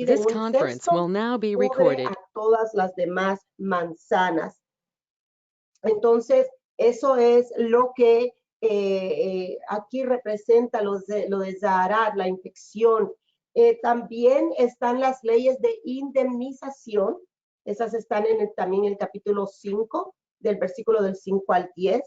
This un conference cesto, will now be cubre recorded. a todas las demás manzanas. Entonces, eso es lo que aquí representa lo de Zaharat, la infección. También están las leyes de indemnización. Esas están también en el capítulo 5, del versículo del 5 al 10.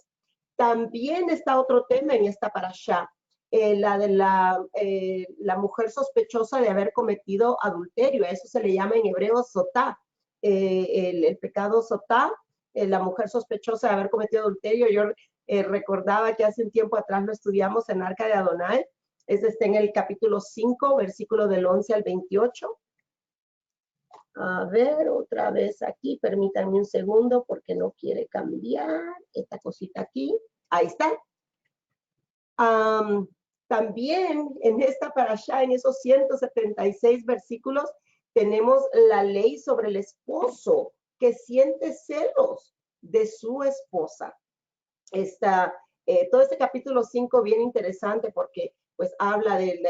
También está otro tema en esta parashá, la de la mujer sospechosa de haber cometido adulterio. Eso se le llama en hebreo sotá. El pecado sotá, la mujer sospechosa de haber cometido adulterio. Yo recordaba que hace un tiempo atrás lo estudiamos en Arca de Adonai. Está en el capítulo 5, versículo del 11 al 28. A ver, otra vez aquí, permítanme un segundo porque no quiere cambiar esta cosita aquí. Ahí está. También en esta parashá, en esos 176 versículos, tenemos la ley sobre el esposo que siente celos de su esposa. Todo este capítulo 5 bien interesante porque pues habla de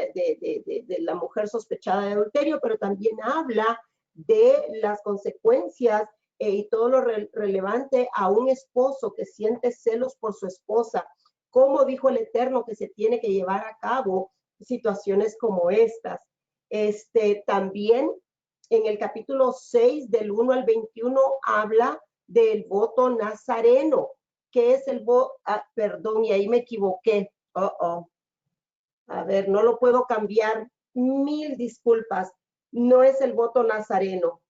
la mujer sospechada de adulterio, pero también habla de las consecuencias y todo lo relevante a un esposo que siente celos por su esposa. Como dijo el Eterno que se tiene que llevar a cabo situaciones como estas. También en el capítulo 6 del 1 al 21 habla del voto nazareno. ¿Qué es el voto? Perdón, y ahí me equivoqué. A ver, no lo puedo cambiar. Mil disculpas. No es el voto nazareno,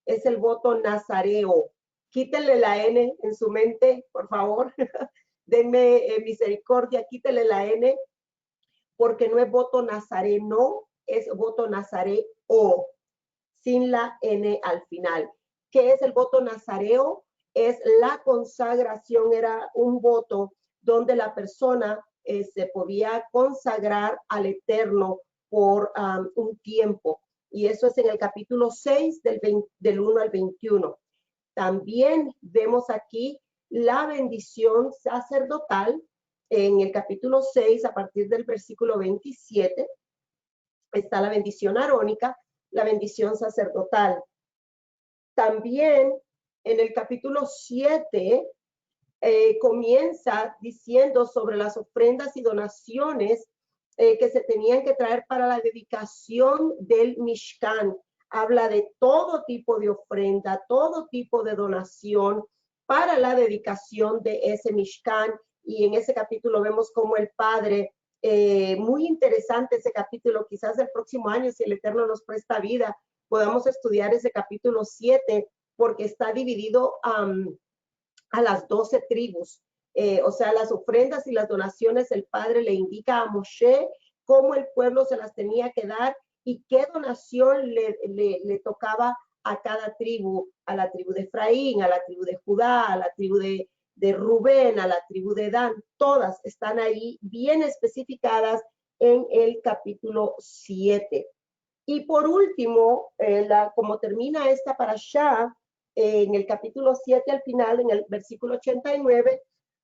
es el voto nazareo. Quítenle la N en su mente, por favor. Denme misericordia, quítenle la N, porque no es voto nazareno, es voto nazareo, sin la N al final. ¿Qué es el voto nazareo? Es la consagración, era un voto donde la persona se podía consagrar al Eterno por un tiempo. Y eso es en el capítulo 6 del 1 al 21. También vemos aquí la bendición sacerdotal en el capítulo 6, a partir del versículo 27. Está la bendición arónica, la bendición sacerdotal. También en el capítulo 7 comienza diciendo sobre las ofrendas y donaciones que se tenían que traer para la dedicación del Mishkan. Habla de todo tipo de ofrenda, todo tipo de donación para la dedicación de ese Mishkan. Y en ese capítulo vemos como el Padre, muy interesante ese capítulo, quizás el próximo año, si el Eterno nos presta vida, podamos estudiar ese capítulo 7, porque está dividido a las 12 tribus. O sea, las ofrendas y las donaciones, el Padre le indica a Moshe cómo el pueblo se las tenía que dar y qué donación le tocaba a cada tribu, a la tribu de Efraín, a la tribu de Judá, a la tribu de Rubén, a la tribu de Dan. Todas están ahí bien especificadas en el capítulo 7. Y por último, como termina esta parashá, en el capítulo 7 al final, en el versículo 89,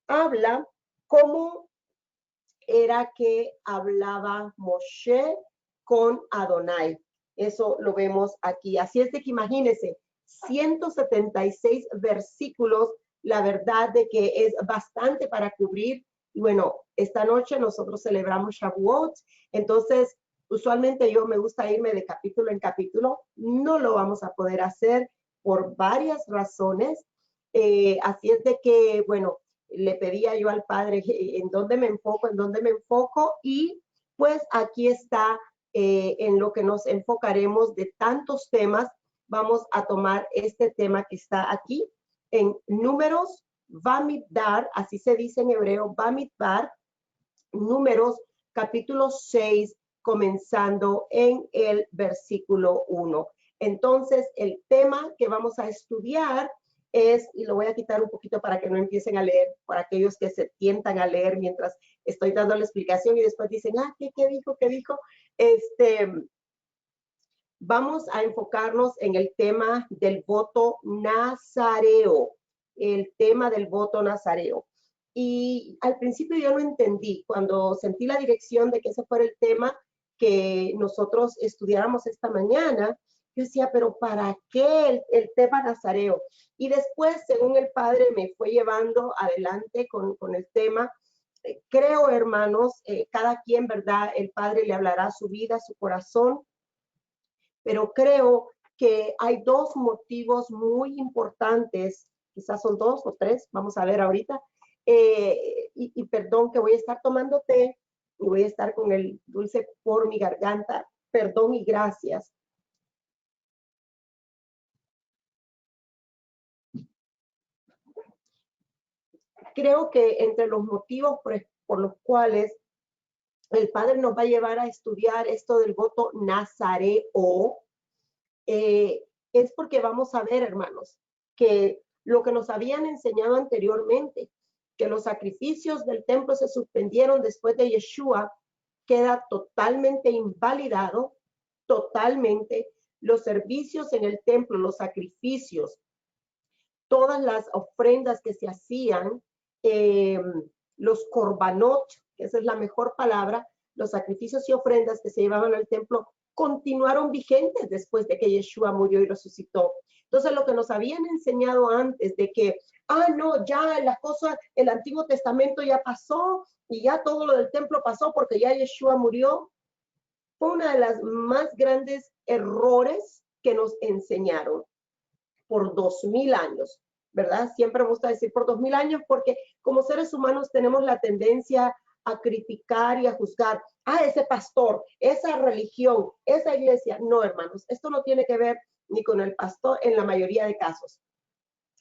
habla cómo era que hablaba Moshe con Adonai. Eso lo vemos aquí. Así es de que imagínense, 176 versículos, la verdad de que es bastante para cubrir. Y bueno, esta noche nosotros celebramos Shavuot, entonces usualmente yo me gusta irme de capítulo en capítulo, no lo vamos a poder hacer por varias razones. Así es de que, bueno, le pedía yo al Padre en dónde me enfoco, y pues aquí está en lo que nos enfocaremos de tantos temas. Vamos a tomar este tema que está aquí en Números, Bamidbar, así se dice en hebreo, Bamidbar, Números, capítulo 6, comenzando en el versículo 1. Entonces, el tema que vamos a estudiar es, y lo voy a quitar un poquito para que no empiecen a leer, para aquellos que se tientan a leer mientras estoy dando la explicación y después dicen, ¿qué dijo? Vamos a enfocarnos en el tema del voto nazareo, el tema del voto nazareo. Y al principio yo no entendí, cuando sentí la dirección de que ese fuera el tema que nosotros estudiáramos esta mañana, Yo decía, pero ¿para qué el tema nazareo? Y después, según el Padre me fue llevando adelante con el tema, creo, hermanos, cada quien, ¿verdad? El Padre le hablará a su vida, a su corazón, pero creo que hay dos motivos muy importantes, quizás son dos o tres, vamos a ver ahorita, y perdón que voy a estar tomando té y voy a estar con el dulce por mi garganta, perdón y gracias. Creo que entre los motivos por los cuales el Padre nos va a llevar a estudiar esto del voto nazareo, es porque vamos a ver, hermanos, que lo que nos habían enseñado anteriormente, que los sacrificios del templo se suspendieron después de Yeshua, queda totalmente invalidado, totalmente. Los servicios en el templo, los sacrificios, todas las ofrendas que se hacían, los korbanot, que esa es la mejor palabra, los sacrificios y ofrendas que se llevaban al templo continuaron vigentes después de que Yeshua murió y resucitó. Entonces, lo que nos habían enseñado antes de que, no, ya la cosa, el Antiguo Testamento ya pasó y ya todo lo del templo pasó porque ya Yeshua murió, fue una de las más grandes errores que nos enseñaron por 2000 años, ¿verdad? Siempre me gusta decir por 2000 años porque como seres humanos tenemos la tendencia a criticar y a juzgar. Ese pastor, esa religión, esa iglesia. No, hermanos, esto no tiene que ver ni con el pastor en la mayoría de casos.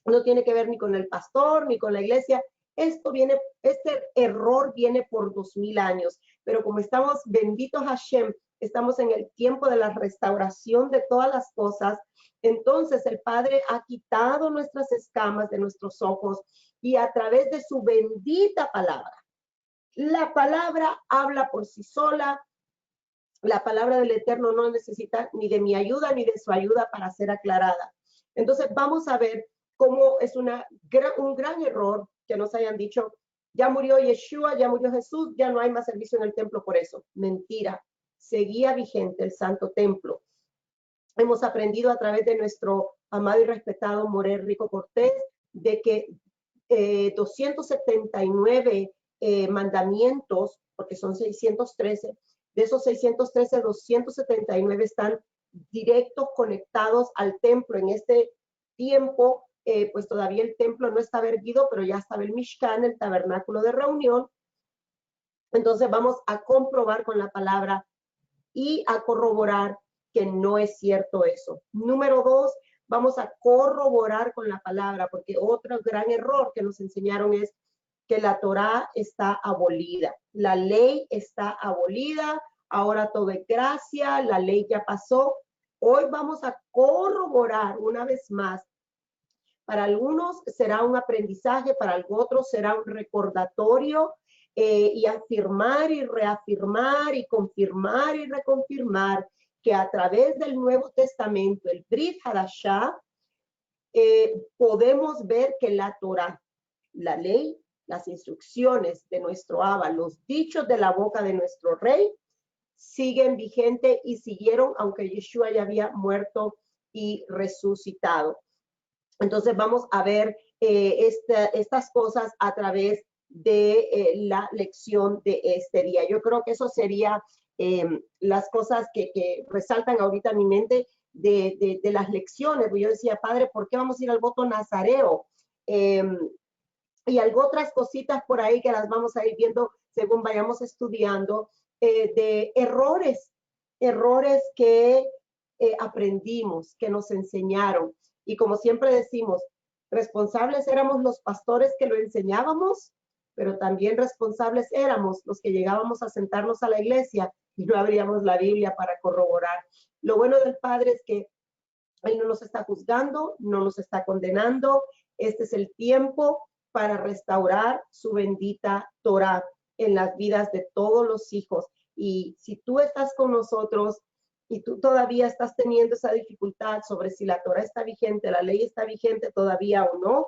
No tiene que ver ni con el pastor, ni con la iglesia. Este error viene por 2000 años. Pero como estamos, benditos Hashem, estamos en el tiempo de la restauración de todas las cosas, entonces el Padre ha quitado nuestras escamas de nuestros ojos y a través de su bendita palabra, la palabra habla por sí sola. La palabra del Eterno no necesita ni de mi ayuda ni de su ayuda para ser aclarada. Entonces vamos a ver cómo es un gran error que nos hayan dicho, ya murió Yeshua, ya murió Jesús, ya no hay más servicio en el templo por eso. Mentira, seguía vigente el santo templo. Hemos aprendido a través de nuestro amado y respetado Morel Rico Cortés de que 279 mandamientos, porque son 613, de esos 613, 279 están directos conectados al templo. En este tiempo, pues todavía el templo no estaba erguido, pero ya estaba el Mishkan, el tabernáculo de reunión. Entonces vamos a comprobar con la palabra y a corroborar que no es cierto eso. Número dos, vamos a corroborar con la palabra, porque otro gran error que nos enseñaron es que la Torá está abolida. La ley está abolida, ahora todo es gracia, la ley ya pasó. Hoy vamos a corroborar una vez más. Para algunos será un aprendizaje, para otros será un recordatorio, y afirmar y reafirmar y confirmar y reconfirmar que a través del Nuevo Testamento, el Brit Hadashah, podemos ver que la Torá, la ley, las instrucciones de nuestro Abba, los dichos de la boca de nuestro Rey, siguen vigentes y siguieron, aunque Yeshua ya había muerto y resucitado. Entonces vamos a ver estas cosas a través de la lección de este día. Yo creo que eso sería las cosas que resaltan ahorita en mi mente de las lecciones. Yo decía, Padre, ¿por qué vamos a ir al voto nazareo? Y algo otras cositas por ahí que las vamos a ir viendo según vayamos estudiando, de errores que aprendimos, que nos enseñaron. Y como siempre decimos, responsables éramos los pastores que lo enseñábamos, pero también responsables éramos los que llegábamos a sentarnos a la iglesia y no abríamos la Biblia para corroborar. Lo bueno del Padre es que Él no nos está juzgando, no nos está condenando. Este es el tiempo para restaurar su bendita Torá en las vidas de todos los hijos. Y si tú estás con nosotros y tú todavía estás teniendo esa dificultad sobre si la Torá está vigente, la ley está vigente todavía o no,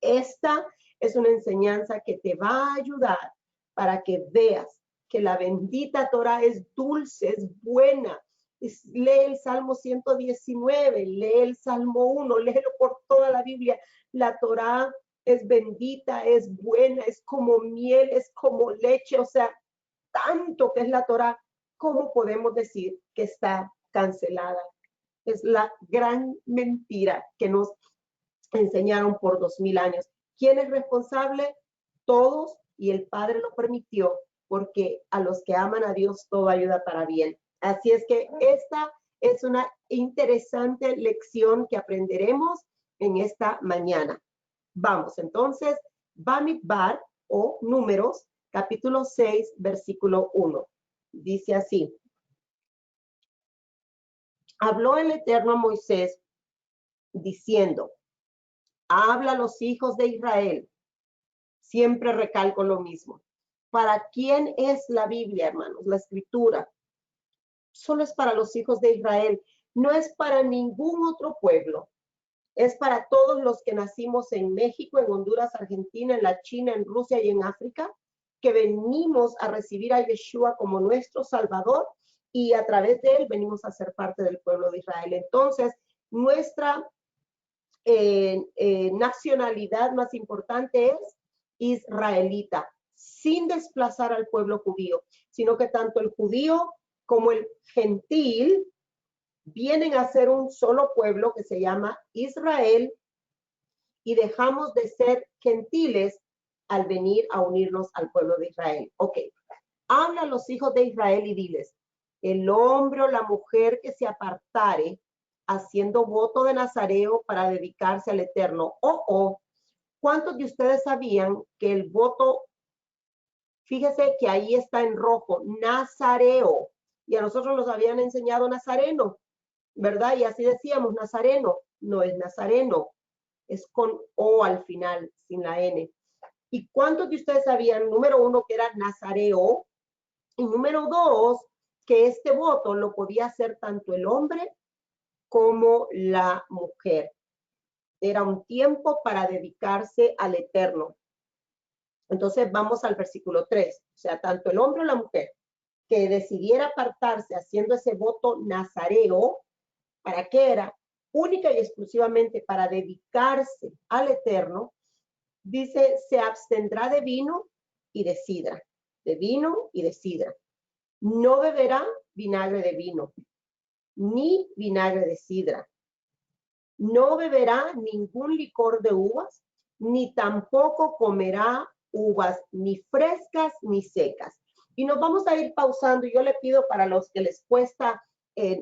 esta es una enseñanza que te va a ayudar para que veas que la bendita Torá es dulce, es buena, Lee el Salmo 119, lee el Salmo 1, léelo por toda la Biblia. La Torá es bendita, es buena, es como miel, es como leche, o sea, tanto que es la Torá. ¿Cómo podemos decir que está cancelada? Es la gran mentira que nos enseñaron por 2000 años. ¿Quién es responsable? Todos, y el Padre lo permitió, porque a los que aman a Dios todo ayuda para bien. Así es que esta es una interesante lección que aprenderemos en esta mañana. Vamos entonces, Bamidbar o Números, capítulo 6, versículo 1. Dice así: habló el Eterno a Moisés diciendo, habla a los hijos de Israel. Siempre recalco lo mismo. ¿Para quién es la Biblia, hermanos? La escritura. Solo es para los hijos de Israel. No es para ningún otro pueblo. Es para todos los que nacimos en México, en Honduras, Argentina, en la China, en Rusia y en África, que venimos a recibir a Yeshua como nuestro Salvador y a través de él venimos a ser parte del pueblo de Israel. Entonces, nuestra nacionalidad más importante es israelita, sin desplazar al pueblo judío, sino que tanto el judío como el gentil vienen a ser un solo pueblo que se llama Israel y dejamos de ser gentiles al venir a unirnos al pueblo de Israel. Ok, habla a los hijos de Israel y diles, el hombre o la mujer que se apartare haciendo voto de nazareo para dedicarse al Eterno. ¿Cuántos de ustedes sabían que el voto, fíjese que ahí está en rojo, nazareo, y a nosotros nos habían enseñado nazareno, ¿verdad? Y así decíamos nazareno, no es nazareno, es con O al final, sin la N. ¿Y cuántos de ustedes sabían, número 1, que era nazareo, y número 2, que este voto lo podía hacer tanto el hombre como la mujer? Era un tiempo para dedicarse al Eterno. Entonces vamos al versículo 3. O sea, tanto el hombre o la mujer que decidiera apartarse haciendo ese voto nazareo, ¿para qué era? Única y exclusivamente para dedicarse al Eterno. Dice, se abstendrá de vino y de sidra. De vino y de sidra. No beberá vinagre de vino, ni vinagre de sidra. No beberá ningún licor de uvas, ni tampoco comerá uvas ni frescas ni secas. Y nos vamos a ir pausando. Yo le pido para los que les cuesta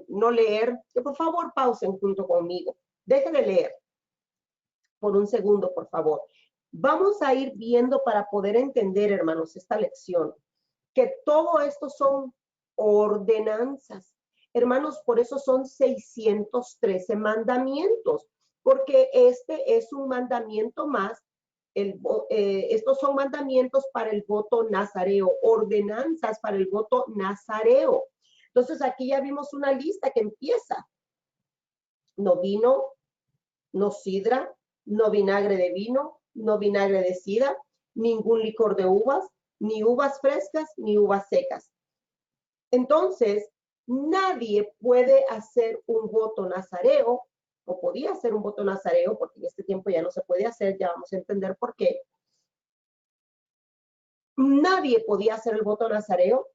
no leer, que por favor pausen junto conmigo. Dejen de leer por un segundo, por favor. Vamos a ir viendo para poder entender, hermanos, esta lección, que todo esto son ordenanzas. Hermanos, por eso son 613 mandamientos, porque este es un mandamiento más. Estos son mandamientos para el voto nazareo, ordenanzas para el voto nazareo. Entonces aquí ya vimos una lista que empieza. No vino, no sidra, no vinagre de vino, no vinagre de sidra, ningún licor de uvas, ni uvas frescas, ni uvas secas. Entonces, nadie puede hacer un voto nazareo, o podía hacer un voto nazareo, porque en este tiempo ya no se puede hacer, ya vamos a entender por qué. Nadie podía hacer el voto nazareo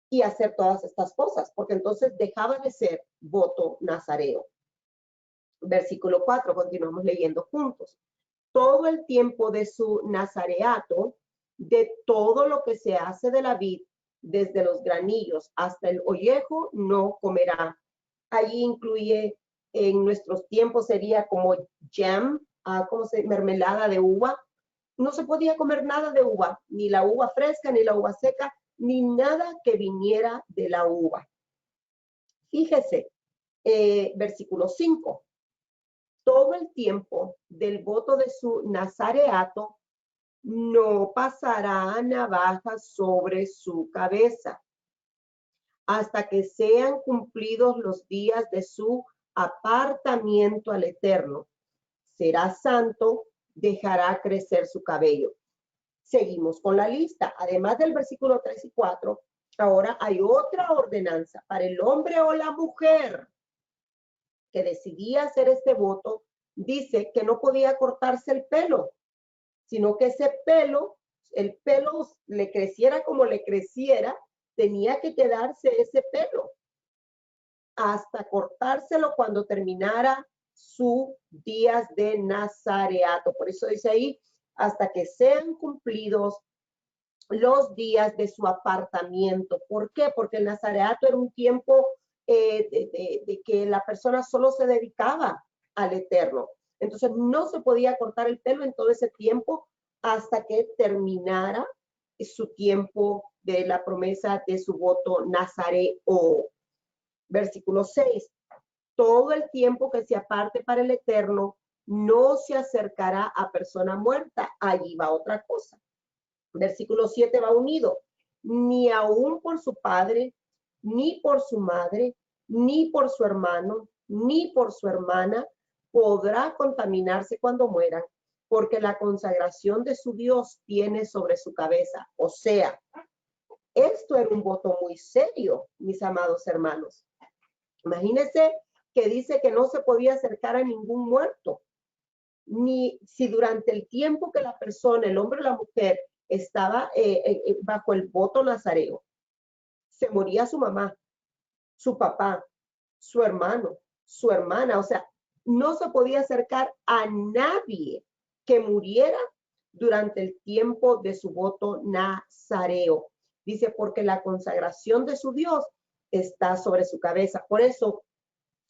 y hacer todas estas cosas, porque entonces dejaba de ser voto nazareo. Versículo 4, continuamos leyendo juntos. Todo el tiempo de su nazareato, de todo lo que se hace de la vid, desde los granillos hasta el ollejo, no comerá. Allí incluye, en nuestros tiempos sería como jam, mermelada de uva. No se podía comer nada de uva, ni la uva fresca, ni la uva seca, ni nada que viniera de la uva. Fíjese, versículo 5. Todo el tiempo del voto de su nazareato, no pasará navaja sobre su cabeza, hasta que sean cumplidos los días de su apartamiento al Eterno. Será santo, dejará crecer su cabello. Seguimos con la lista. Además del versículo 3 y 4, Ahora hay otra ordenanza para el hombre o la mujer que decidía hacer este voto. Dice que no podía cortarse el pelo, sino que ese pelo, el pelo le creciera como le creciera, tenía que quedarse ese pelo hasta cortárselo cuando terminara sus días de nazareato. Por eso dice ahí, hasta que sean cumplidos los días de su apartamiento. ¿Por qué? Porque el nazareato era un tiempo de que la persona solo se dedicaba al Eterno. Entonces no se podía cortar el pelo en todo ese tiempo hasta que terminara su tiempo de la promesa de su voto nazareo. Versículo 6. Todo el tiempo que se aparte para el Eterno no se acercará a persona muerta. Allí va otra cosa. Versículo 7 va unido. Ni aún por su padre, ni por su madre, ni por su hermano, ni por su hermana podrá contaminarse cuando muera, porque la consagración de su Dios tiene sobre su cabeza. O sea, esto era un voto muy serio, mis amados hermanos. Imagínense que dice que no se podía acercar a ningún muerto, ni si durante el tiempo que la persona, el hombre o la mujer, estaba bajo el voto nazareo, se moría su mamá, su papá, su hermano, su hermana, o sea, no se podía acercar a nadie que muriera durante el tiempo de su voto nazareo. Dice, porque la consagración de su Dios está sobre su cabeza. Por eso,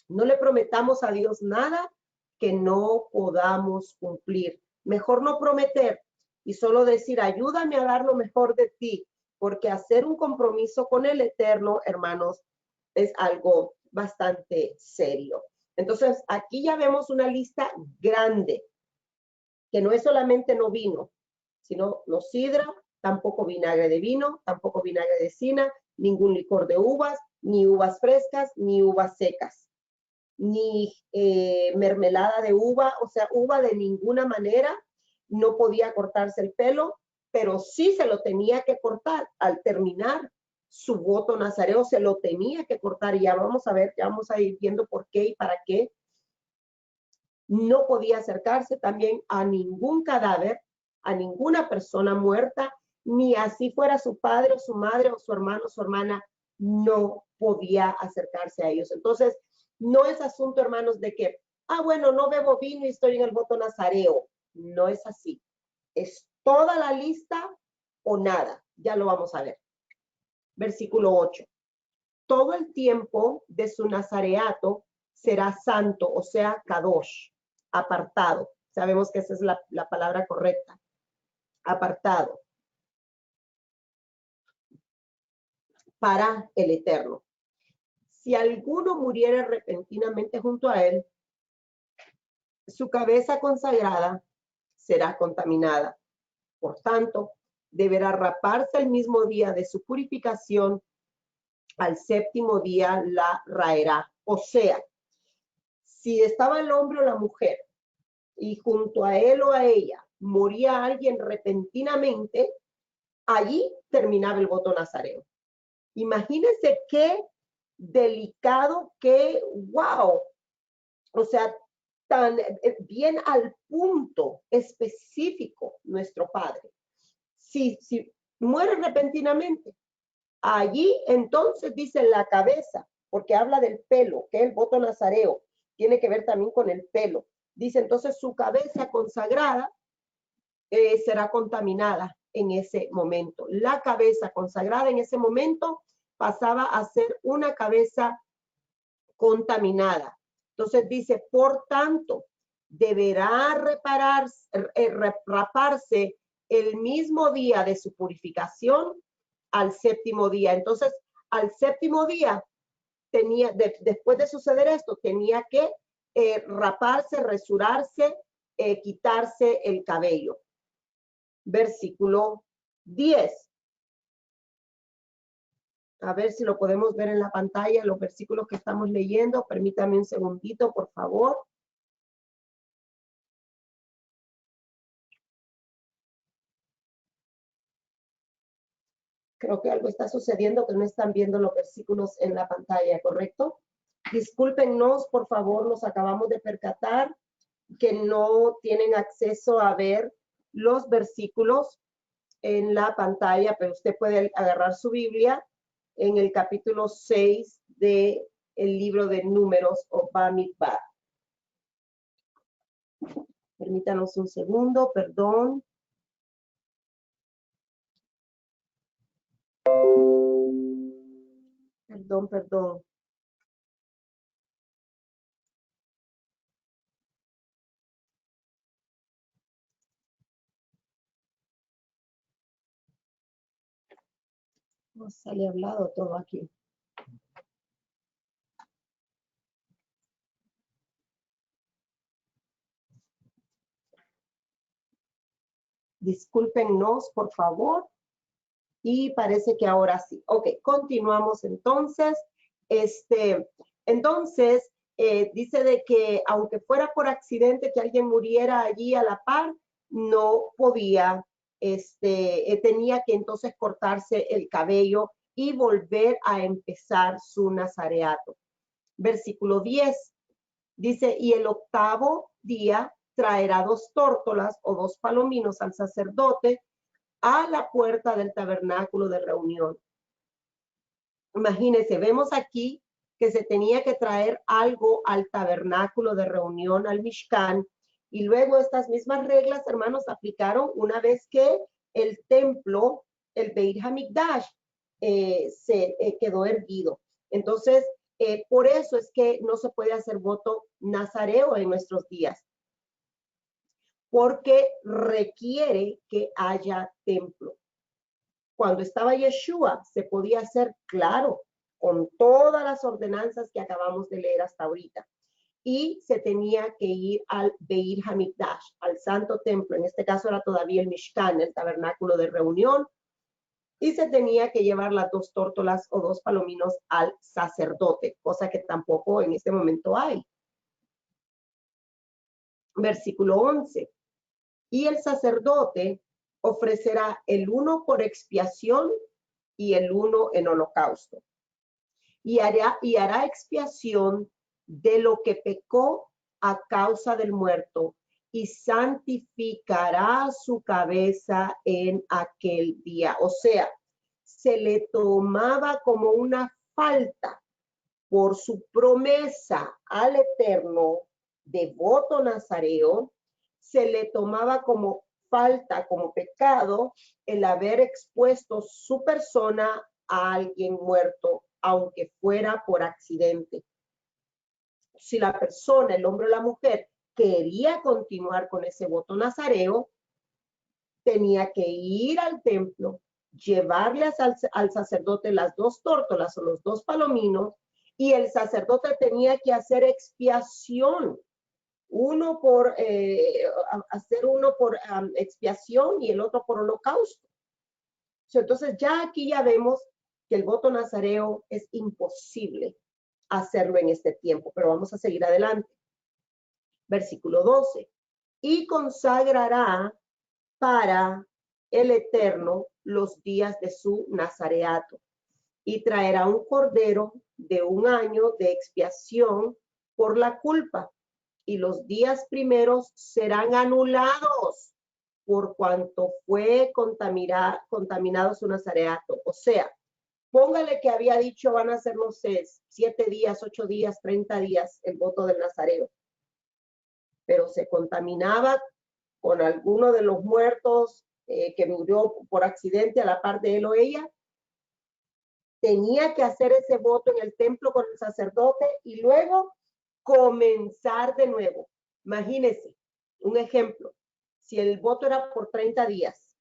no le prometamos a Dios nada que no podamos cumplir. Mejor no prometer y solo decir, ayúdame a dar lo mejor de ti, porque hacer un compromiso con el Eterno, hermanos, es algo bastante serio. Entonces, aquí ya vemos una lista grande, que no es solamente no vino, sino no sidra, tampoco vinagre de vino, tampoco vinagre de cina, ningún licor de uvas, ni uvas frescas, ni uvas secas, ni mermelada de uva, o sea, uva de ninguna manera. No podía cortarse el pelo, pero sí se lo tenía que cortar al terminar su voto nazareo, se lo tenía que cortar, y ya vamos a ver, ya vamos a ir viendo por qué y para qué. No podía acercarse también a ningún cadáver, a ninguna persona muerta, ni así fuera su padre o su madre o su hermano o su hermana, no podía acercarse a ellos. Entonces, no es asunto, hermanos, de que, bueno, no bebo vino y estoy en el voto nazareo. No es así. Es toda la lista o nada. Ya lo vamos a ver. Versículo 8. Todo el tiempo de su nazareato será santo, o sea, kadosh, apartado. Sabemos que esa es la palabra correcta. Apartado. Para el Eterno. Si alguno muriera repentinamente junto a él, su cabeza consagrada será contaminada. Por tanto, deberá raparse el mismo día de su purificación, al séptimo día la raerá. O sea, si estaba el hombre o la mujer y junto a él o a ella moría alguien repentinamente, allí terminaba el voto nazareo. Imagínense qué delicado, qué wow. O sea, tan bien al punto específico nuestro Padre. Si muere repentinamente, allí entonces dice la cabeza, porque habla del pelo, que el voto nazareo tiene que ver también con el pelo. Dice entonces su cabeza consagrada será contaminada en ese momento. La cabeza consagrada en ese momento pasaba a ser una cabeza contaminada. Entonces dice, por tanto, deberá raparse el mismo día de su purificación al séptimo día. Entonces, al séptimo día, después de suceder esto, tenía que raparse, rasurarse, quitarse el cabello. Versículo 10. A ver si lo podemos ver en la pantalla, los versículos que estamos leyendo. Permítame un segundito, por favor. Ok. Creo que algo está sucediendo que no están viendo los versículos en la pantalla, ¿correcto? Discúlpenos, por favor, nos acabamos de percatar que no tienen acceso a ver los versículos en la pantalla, pero usted puede agarrar su Biblia en el capítulo 6 del libro de Números o Bamidbar. Permítanos un segundo, perdón. Perdón. No sale hablado todo aquí. Discúlpenos, por favor. Y parece que ahora sí. Ok, continuamos entonces. Entonces, dice de que aunque fuera por accidente que alguien muriera allí a la par, no podía, tenía que entonces cortarse el cabello y volver a empezar su nazareato. Versículo 10 dice, y el octavo día traerá 2 tórtolas o 2 palominos al sacerdote a la puerta del tabernáculo de reunión. Imagínense, vemos aquí que se tenía que traer algo al tabernáculo de reunión, al Mishkan, y luego estas mismas reglas, hermanos, aplicaron una vez que el templo, el Beit HaMikdash, se quedó erguido. Entonces, por eso es que no se puede hacer voto nazareo en nuestros días, porque requiere que haya templo. Cuando estaba Yeshua, se podía hacer claro, con todas las ordenanzas que acabamos de leer hasta ahorita. Y se tenía que ir al Beit HaMikdash, al Santo Templo. En este caso era todavía el Mishkan, el tabernáculo de reunión. Y se tenía que llevar las 2 tórtolas o 2 palominos al sacerdote, cosa que tampoco en este momento hay. Versículo 11. Y el sacerdote ofrecerá el uno por expiación y el uno en holocausto. Y hará expiación de lo que pecó a causa del muerto y santificará su cabeza en aquel día. O sea, se le tomaba como una falta por su promesa al Eterno de voto nazareo, se le tomaba como falta, como pecado, el haber expuesto su persona a alguien muerto, aunque fuera por accidente. Si la persona, el hombre o la mujer, quería continuar con ese voto nazareo, tenía que ir al templo, llevarle al sacerdote las 2 tórtolas o los 2 palominos, y el sacerdote tenía que hacer expiación, hacer uno por expiación y el otro por holocausto. Entonces ya aquí ya vemos que el voto nazareo es imposible hacerlo en este tiempo, pero vamos a seguir adelante. Versículo 12. Y consagrará para el Eterno los días de su nazareato y traerá un cordero de 1 año de expiación por la culpa, y los días primeros serán anulados por cuanto fue contaminado su nazareato. O sea, póngale que había dicho van a ser, no sé, 7 días, 8 días, 30 días el voto del nazareo, pero se contaminaba con alguno de los muertos que murió por accidente a la par de él o ella, tenía que hacer ese voto en el templo con el sacerdote y luego comenzar de nuevo. Imagínense, un ejemplo, si el voto era por 30 días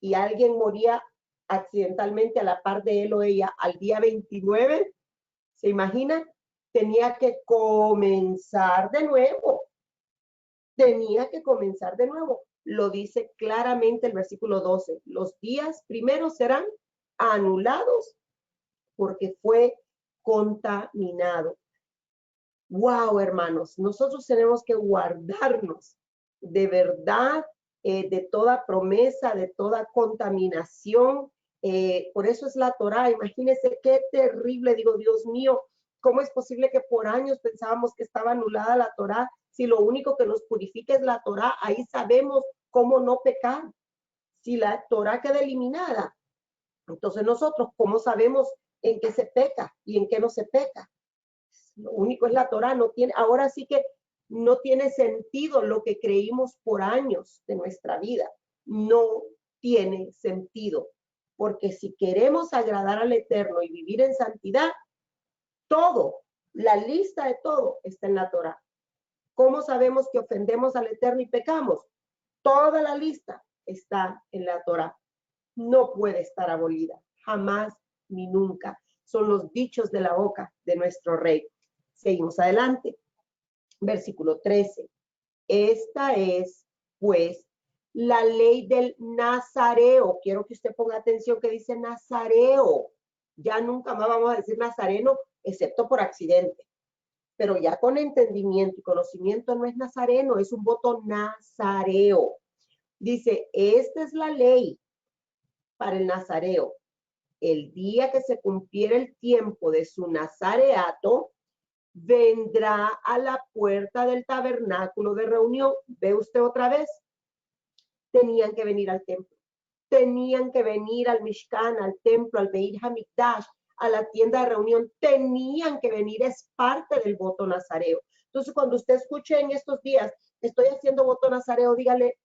y alguien moría accidentalmente a la par de él o ella al día 29, ¿se imagina? Tenía que comenzar de nuevo. Tenía que comenzar de nuevo. Lo dice claramente el versículo 12. Los días primeros serán anulados porque fue contaminado. Wow, hermanos, nosotros tenemos que guardarnos de verdad de toda promesa, de toda contaminación Por eso es la Torá. Imagínense qué terrible. Digo, Dios mío, ¿cómo es posible que por años pensábamos que estaba anulada la Torá? Si lo único que nos purifica es la Torá, ahí sabemos cómo no pecar. Si la Torá queda eliminada, entonces nosotros, ¿cómo sabemos en qué se peca y en qué no se peca? Lo único es la Torá. No tiene, ahora sí que no tiene sentido lo que creímos por años de nuestra vida. No tiene sentido. Porque si queremos agradar al Eterno y vivir en santidad, todo, la lista de todo está en la Torá. ¿Cómo sabemos que ofendemos al Eterno y pecamos? Toda la lista está en la Torá. No puede estar abolida, jamás ni nunca. Son los dichos de la boca de nuestro Rey. Seguimos adelante. Versículo 13. Esta es, pues, la ley del nazareo. Quiero que usted ponga atención que dice nazareo. Ya nunca más vamos a decir nazareno, excepto por accidente. Pero ya con entendimiento y conocimiento no es nazareno, es un voto nazareo. Dice, esta es la ley para el nazareo. El día que se cumpliera el tiempo de su nazareato, vendrá a la puerta del tabernáculo de reunión. ¿Ve usted otra vez? Tenían que venir al templo. Tenían que venir al Mishkan, al templo, al Beit HaMikdash, a la tienda de reunión. Tenían que venir, es parte del voto nazareo. Entonces, cuando usted escuche en estos días, estoy haciendo voto nazareo, dígale,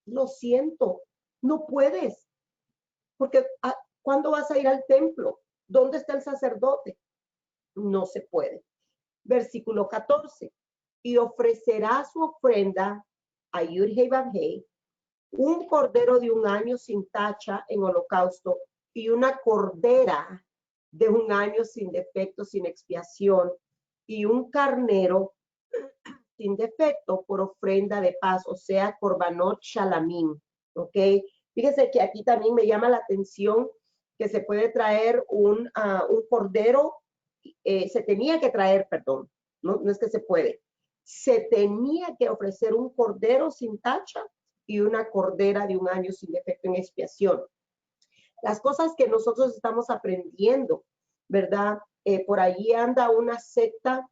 lo siento, no puedes. Porque ¿cuándo vas a ir al templo? ¿Dónde está el sacerdote? No se puede. Versículo 14. Y ofrecerá su ofrenda a Yud-Heh Vav-Heh, un cordero de un año sin tacha en holocausto y una cordera de un año sin defecto, sin expiación, y un carnero sin defecto por ofrenda de paz, o sea, korbanot shalamim. ¿Ok? Fíjese que aquí también me llama la atención que se puede traer un cordero, se tenía que traer, perdón, no es que se puede, se tenía que ofrecer un cordero sin tacha y una cordera de un año sin defecto en expiación. Las cosas que nosotros estamos aprendiendo, ¿verdad? Por allí anda una secta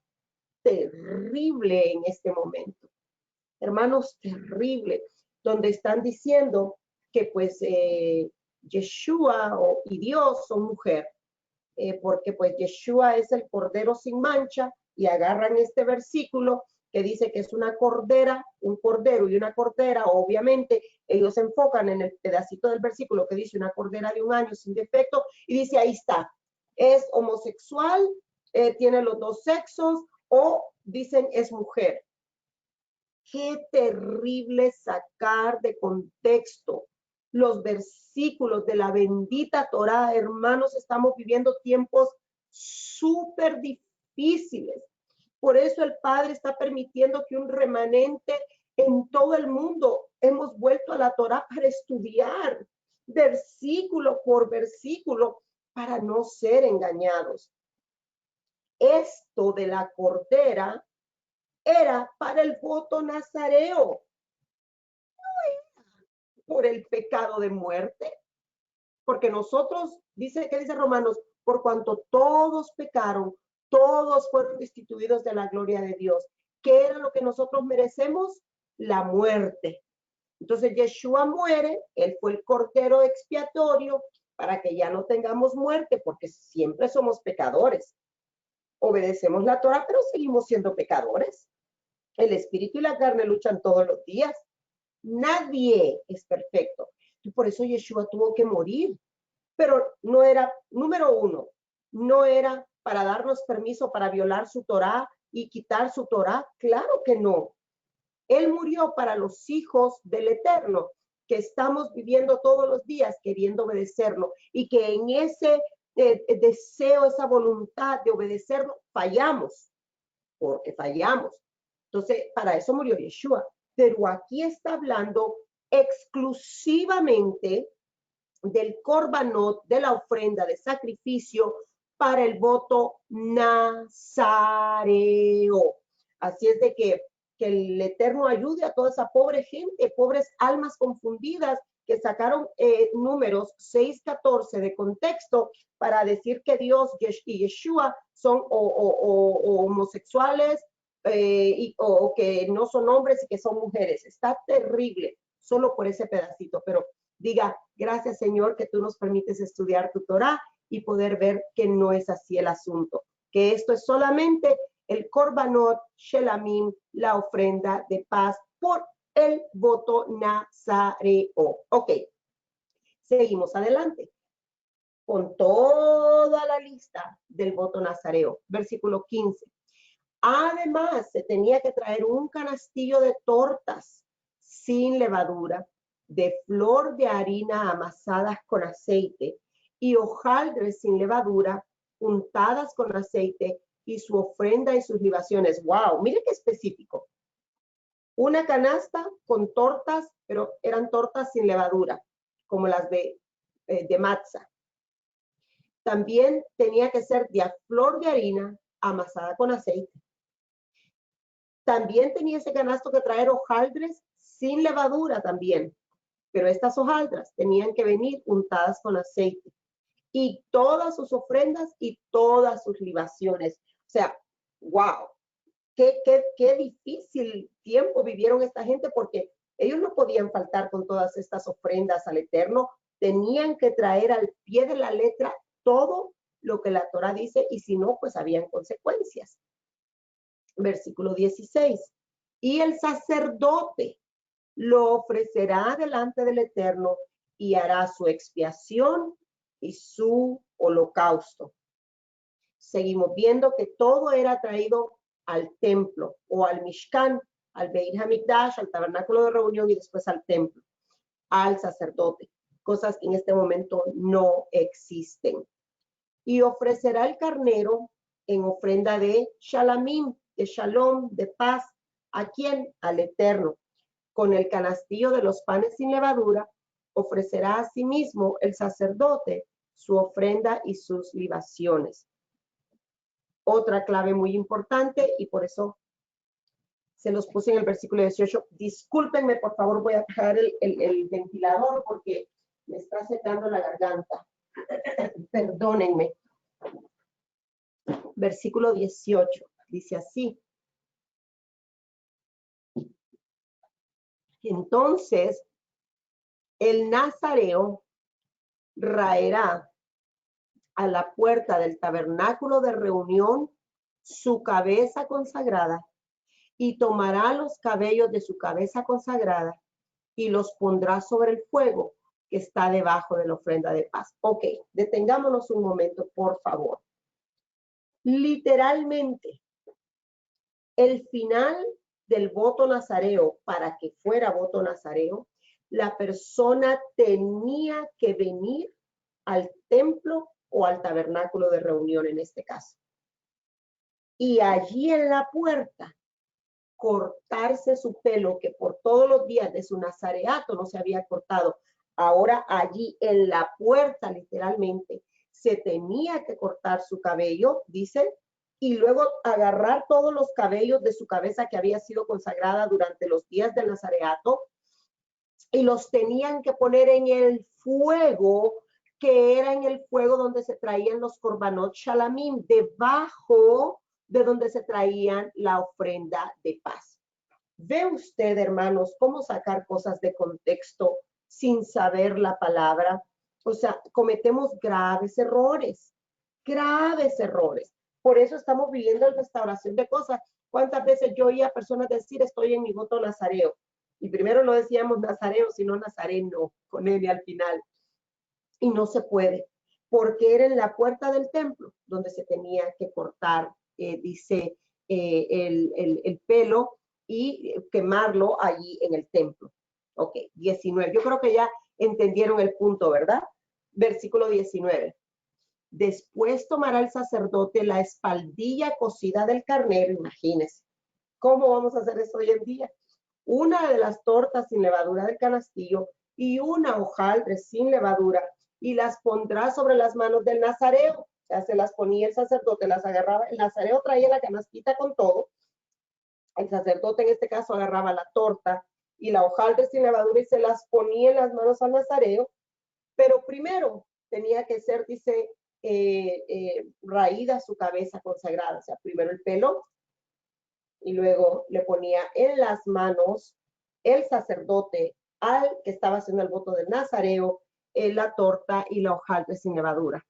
terrible en este momento. Hermanos, terrible, donde están diciendo que pues Yeshua y Dios son mujer, porque pues Yeshua es el cordero sin mancha y agarran este versículo que dice que es una cordera, un cordero y una cordera. Obviamente ellos se enfocan en el pedacito del versículo que dice una cordera de un año sin defecto y dice ahí está, es homosexual, tiene los dos sexos o dicen es mujer. Qué terrible sacar de contexto los versículos de la bendita Torá. Hermanos, estamos viviendo tiempos súper difíciles. Por eso el Padre está permitiendo que un remanente en todo el mundo hemos vuelto a la Torá para estudiar versículo por versículo para no ser engañados. Esto de la cordera era para el voto nazareo, no era por el pecado de muerte, porque nosotros, ¿qué dice Romanos? Por cuanto todos pecaron, todos fueron destituidos de la gloria de Dios. ¿Qué era lo que nosotros merecemos? La muerte. Entonces Yeshua muere, él fue el cordero expiatorio para que ya no tengamos muerte, porque siempre somos pecadores. Obedecemos la Torah, pero seguimos siendo pecadores. El espíritu y la carne luchan todos los días. Nadie es perfecto. Y por eso Yeshua tuvo que morir. Pero no era, número uno, no era para darnos permiso para violar su Torá y quitar su Torá. Claro que no. Él murió para los hijos del Eterno, que estamos viviendo todos los días queriendo obedecerlo y que en ese deseo, esa voluntad de obedecerlo, fallamos, porque fallamos. Entonces, para eso murió Yeshua. Pero aquí está hablando exclusivamente del corbanot, de la ofrenda de sacrificio para el voto nazareo. Así es de que el Eterno ayude a toda esa pobre gente, pobres almas confundidas que sacaron números 6:14 de contexto para decir que Dios y Yeshua son o homosexuales o que no son hombres y que son mujeres. Está terrible, solo por ese pedacito, pero diga, gracias Señor que tú nos permites estudiar tu Torah y poder ver que no es así el asunto, que esto es solamente el Korbanot Shelamim, la ofrenda de paz por el voto nazareo. Ok, seguimos adelante con toda la lista del voto nazareo. Versículo 15. Además, se tenía que traer un canastillo de tortas sin levadura, de flor de harina amasadas con aceite y hojaldres sin levadura, untadas con aceite y su ofrenda y sus libaciones. ¡Wow! Mire qué específico. Una canasta con tortas, pero eran tortas sin levadura, como las de matzah. También tenía que ser de flor de harina amasada con aceite. También tenía ese canasto que traer hojaldres sin levadura también, pero estas hojaldras tenían que venir untadas con aceite. Y todas sus ofrendas y todas sus libaciones. O sea, wow, qué difícil tiempo vivieron esta gente porque ellos no podían faltar con todas estas ofrendas al Eterno. Tenían que traer al pie de la letra todo lo que la Torah dice y si no, pues habían consecuencias. Versículo 16. Y el sacerdote lo ofrecerá delante del Eterno y hará su expiación y su holocausto. Seguimos viendo que todo era traído al templo o al Mishkan, al Beit HaMikdash, al tabernáculo de reunión y después al templo, al sacerdote, cosas que en este momento no existen. Y ofrecerá el carnero en ofrenda de shalamim, de shalom, de paz. ¿A quién? Al Eterno. Con el canastillo de los panes sin levadura, ofrecerá a sí mismo el sacerdote su ofrenda y sus libaciones. Otra clave muy importante y por eso se los puse en el versículo 18. Discúlpenme, por favor, voy a apagar el ventilador porque me está secando la garganta. Perdónenme. Versículo 18, dice así. Entonces, el nazareo raerá a la puerta del tabernáculo de reunión su cabeza consagrada y tomará los cabellos de su cabeza consagrada y los pondrá sobre el fuego que está debajo de la ofrenda de paz. Ok, detengámonos un momento, por favor. Literalmente, el final del voto nazareo, para que fuera voto nazareo, la persona tenía que venir al templo o al tabernáculo de reunión en este caso. Y allí en la puerta, cortarse su pelo, que por todos los días de su nazareato no se había cortado. Ahora allí en la puerta, literalmente, se tenía que cortar su cabello, dice, y luego agarrar todos los cabellos de su cabeza que había sido consagrada durante los días del nazareato y los tenían que poner en el fuego, que era en el fuego donde se traían los korbanot shalamim, debajo de donde se traían la ofrenda de paz. ¿Ve usted, hermanos, cómo sacar cosas de contexto sin saber la palabra? O sea, cometemos graves errores, graves errores. Por eso estamos viviendo en restauración de cosas. ¿Cuántas veces yo oía a personas decir estoy en mi voto nazareo? Y primero no decíamos nazareo, sino nazareno, con N al final. Y no se puede, porque era en la puerta del templo donde se tenía que cortar, dice, el pelo y quemarlo allí en el templo. Ok, 19. Yo creo que ya entendieron el punto, ¿verdad? Versículo 19. Después tomará el sacerdote la espaldilla cocida del carnero, imagínense. ¿Cómo vamos a hacer eso hoy en día? Una de las tortas sin levadura del canastillo y una hojaldre sin levadura y las pondrá sobre las manos del nazareo. O sea, se las ponía el sacerdote, las agarraba, el nazareo traía la canastita con todo. El sacerdote en este caso agarraba la torta y la hojaldre sin levadura y se las ponía en las manos al nazareo, pero primero tenía que ser, dice, raída su cabeza consagrada, o sea, primero el pelo y luego le ponía en las manos el sacerdote al que estaba haciendo el voto del nazareo, la torta y la hojaldre sin levadura.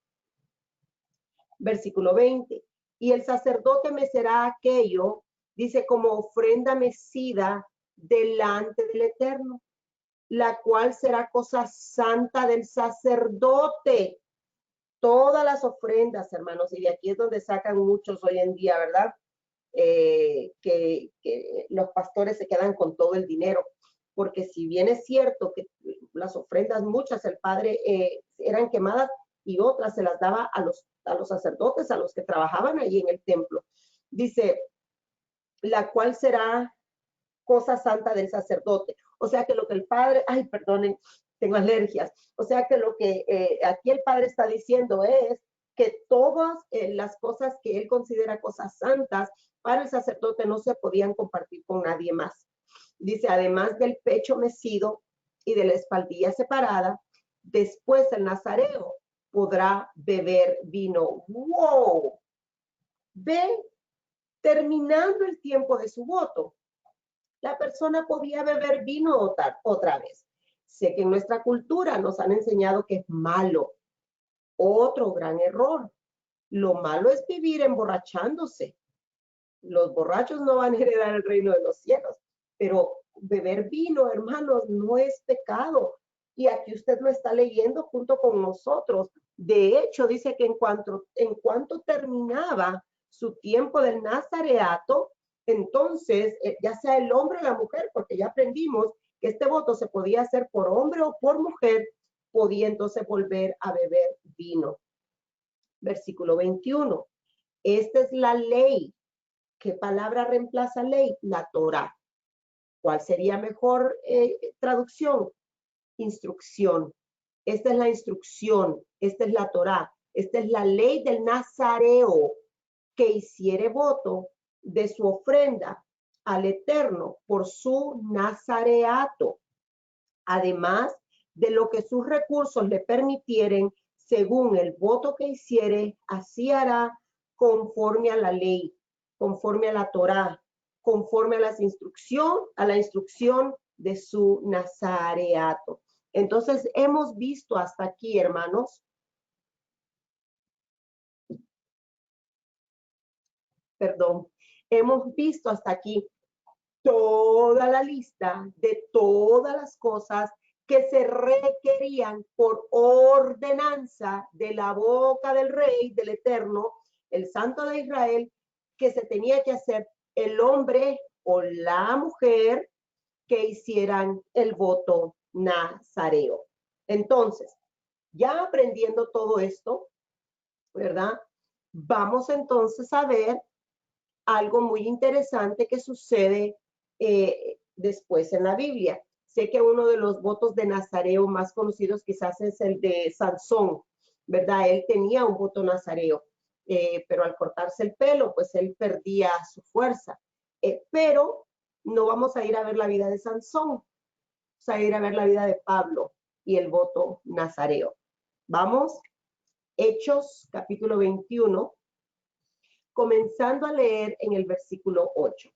Versículo 20. Y el sacerdote mecerá aquello, dice, como ofrenda mecida delante del Eterno, la cual será cosa santa del sacerdote. Todas las ofrendas, hermanos, y de aquí es donde sacan muchos hoy en día, ¿verdad? Que los pastores se quedan con todo el dinero, porque si bien es cierto que las ofrendas, muchas, el padre eran quemadas y otras se las daba a los sacerdotes, a los que trabajaban allí en el templo. Dice, la cual será cosa santa del sacerdote. O sea que lo que el padre, ay, perdonen, tengo alergias. O sea que lo que aquí el padre está diciendo es que todas las cosas que él considera cosas santas para el sacerdote no se podían compartir con nadie más. Dice, además del pecho mecido y de la espaldilla separada, después el nazareo podrá beber vino. ¡Wow! Ve, terminando el tiempo de su voto, la persona podía beber vino otra vez. Sé que en nuestra cultura nos han enseñado que es malo. Otro gran error. Lo malo es vivir emborrachándose. Los borrachos no van a heredar el reino de los cielos. Pero beber vino, hermanos, no es pecado. Y aquí usted lo está leyendo junto con nosotros. De hecho, dice que en cuanto terminaba su tiempo del nazareato, entonces, ya sea el hombre o la mujer, porque ya aprendimos que este voto se podía hacer por hombre o por mujer, podía entonces volver a beber vino. Versículo 21. Esta es la ley. ¿Qué palabra reemplaza ley? La Torá. ¿Cuál sería mejor traducción? Instrucción. Esta es la instrucción. Esta es la Torá. Esta es la ley del nazareo, que hiciere voto de su ofrenda al Eterno por su nazareato, además de lo que sus recursos le permitieren, según el voto que hiciere, así hará conforme a la ley, conforme a la Torá, conforme a la instrucción de su nazareato. Entonces, hemos visto hasta aquí, hermanos, hemos visto hasta aquí toda la lista de todas las cosas que se requerían por ordenanza de la boca del Rey, del Eterno, el Santo de Israel, que se tenía que hacer el hombre o la mujer que hicieran el voto nazareo. Entonces, ya aprendiendo todo esto, ¿verdad? Vamos entonces a ver algo muy interesante que sucede después en la Biblia. Sé que uno de los votos de nazareo más conocidos quizás es el de Sansón, ¿verdad? Él tenía un voto nazareo, pero al cortarse el pelo, pues él perdía su fuerza. Pero no vamos a ir a ver la vida de Sansón, vamos a ir a ver la vida de Pablo y el voto nazareo. Vamos, Hechos capítulo 21, comenzando a leer en el versículo 8.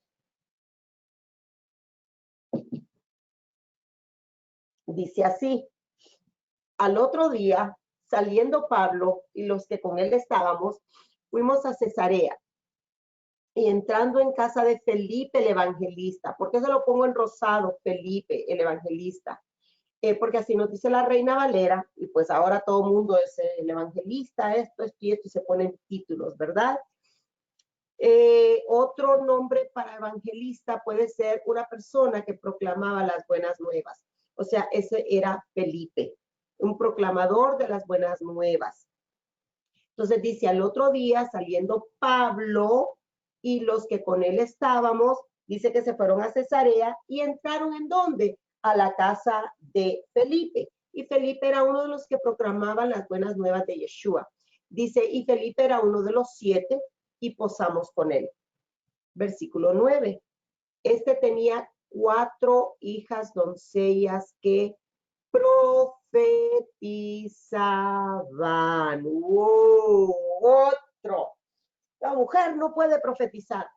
Dice así: al otro día, saliendo Pablo y los que con él estábamos, fuimos a Cesarea. Y entrando en casa de Felipe el evangelista, ¿por qué se lo pongo en rosado? Felipe el evangelista. Porque así nos dice la Reina Valera, y pues ahora todo el mundo es el evangelista, esto, y se ponen títulos, ¿verdad? Otro nombre para evangelista puede ser una persona que proclamaba las buenas nuevas. O sea, ese era Felipe, un proclamador de las buenas nuevas. Entonces dice, al otro día saliendo Pablo y los que con él estábamos, dice que se fueron a Cesarea y entraron ¿en dónde? A la casa de Felipe. Y Felipe era uno de los que proclamaban las buenas nuevas de Yeshua. Dice, y Felipe era uno de los 7 y posamos con él. Versículo 9. Este tenía 4 hijas doncellas que profetizaban. ¡Wow! Otro. La mujer no puede profetizar.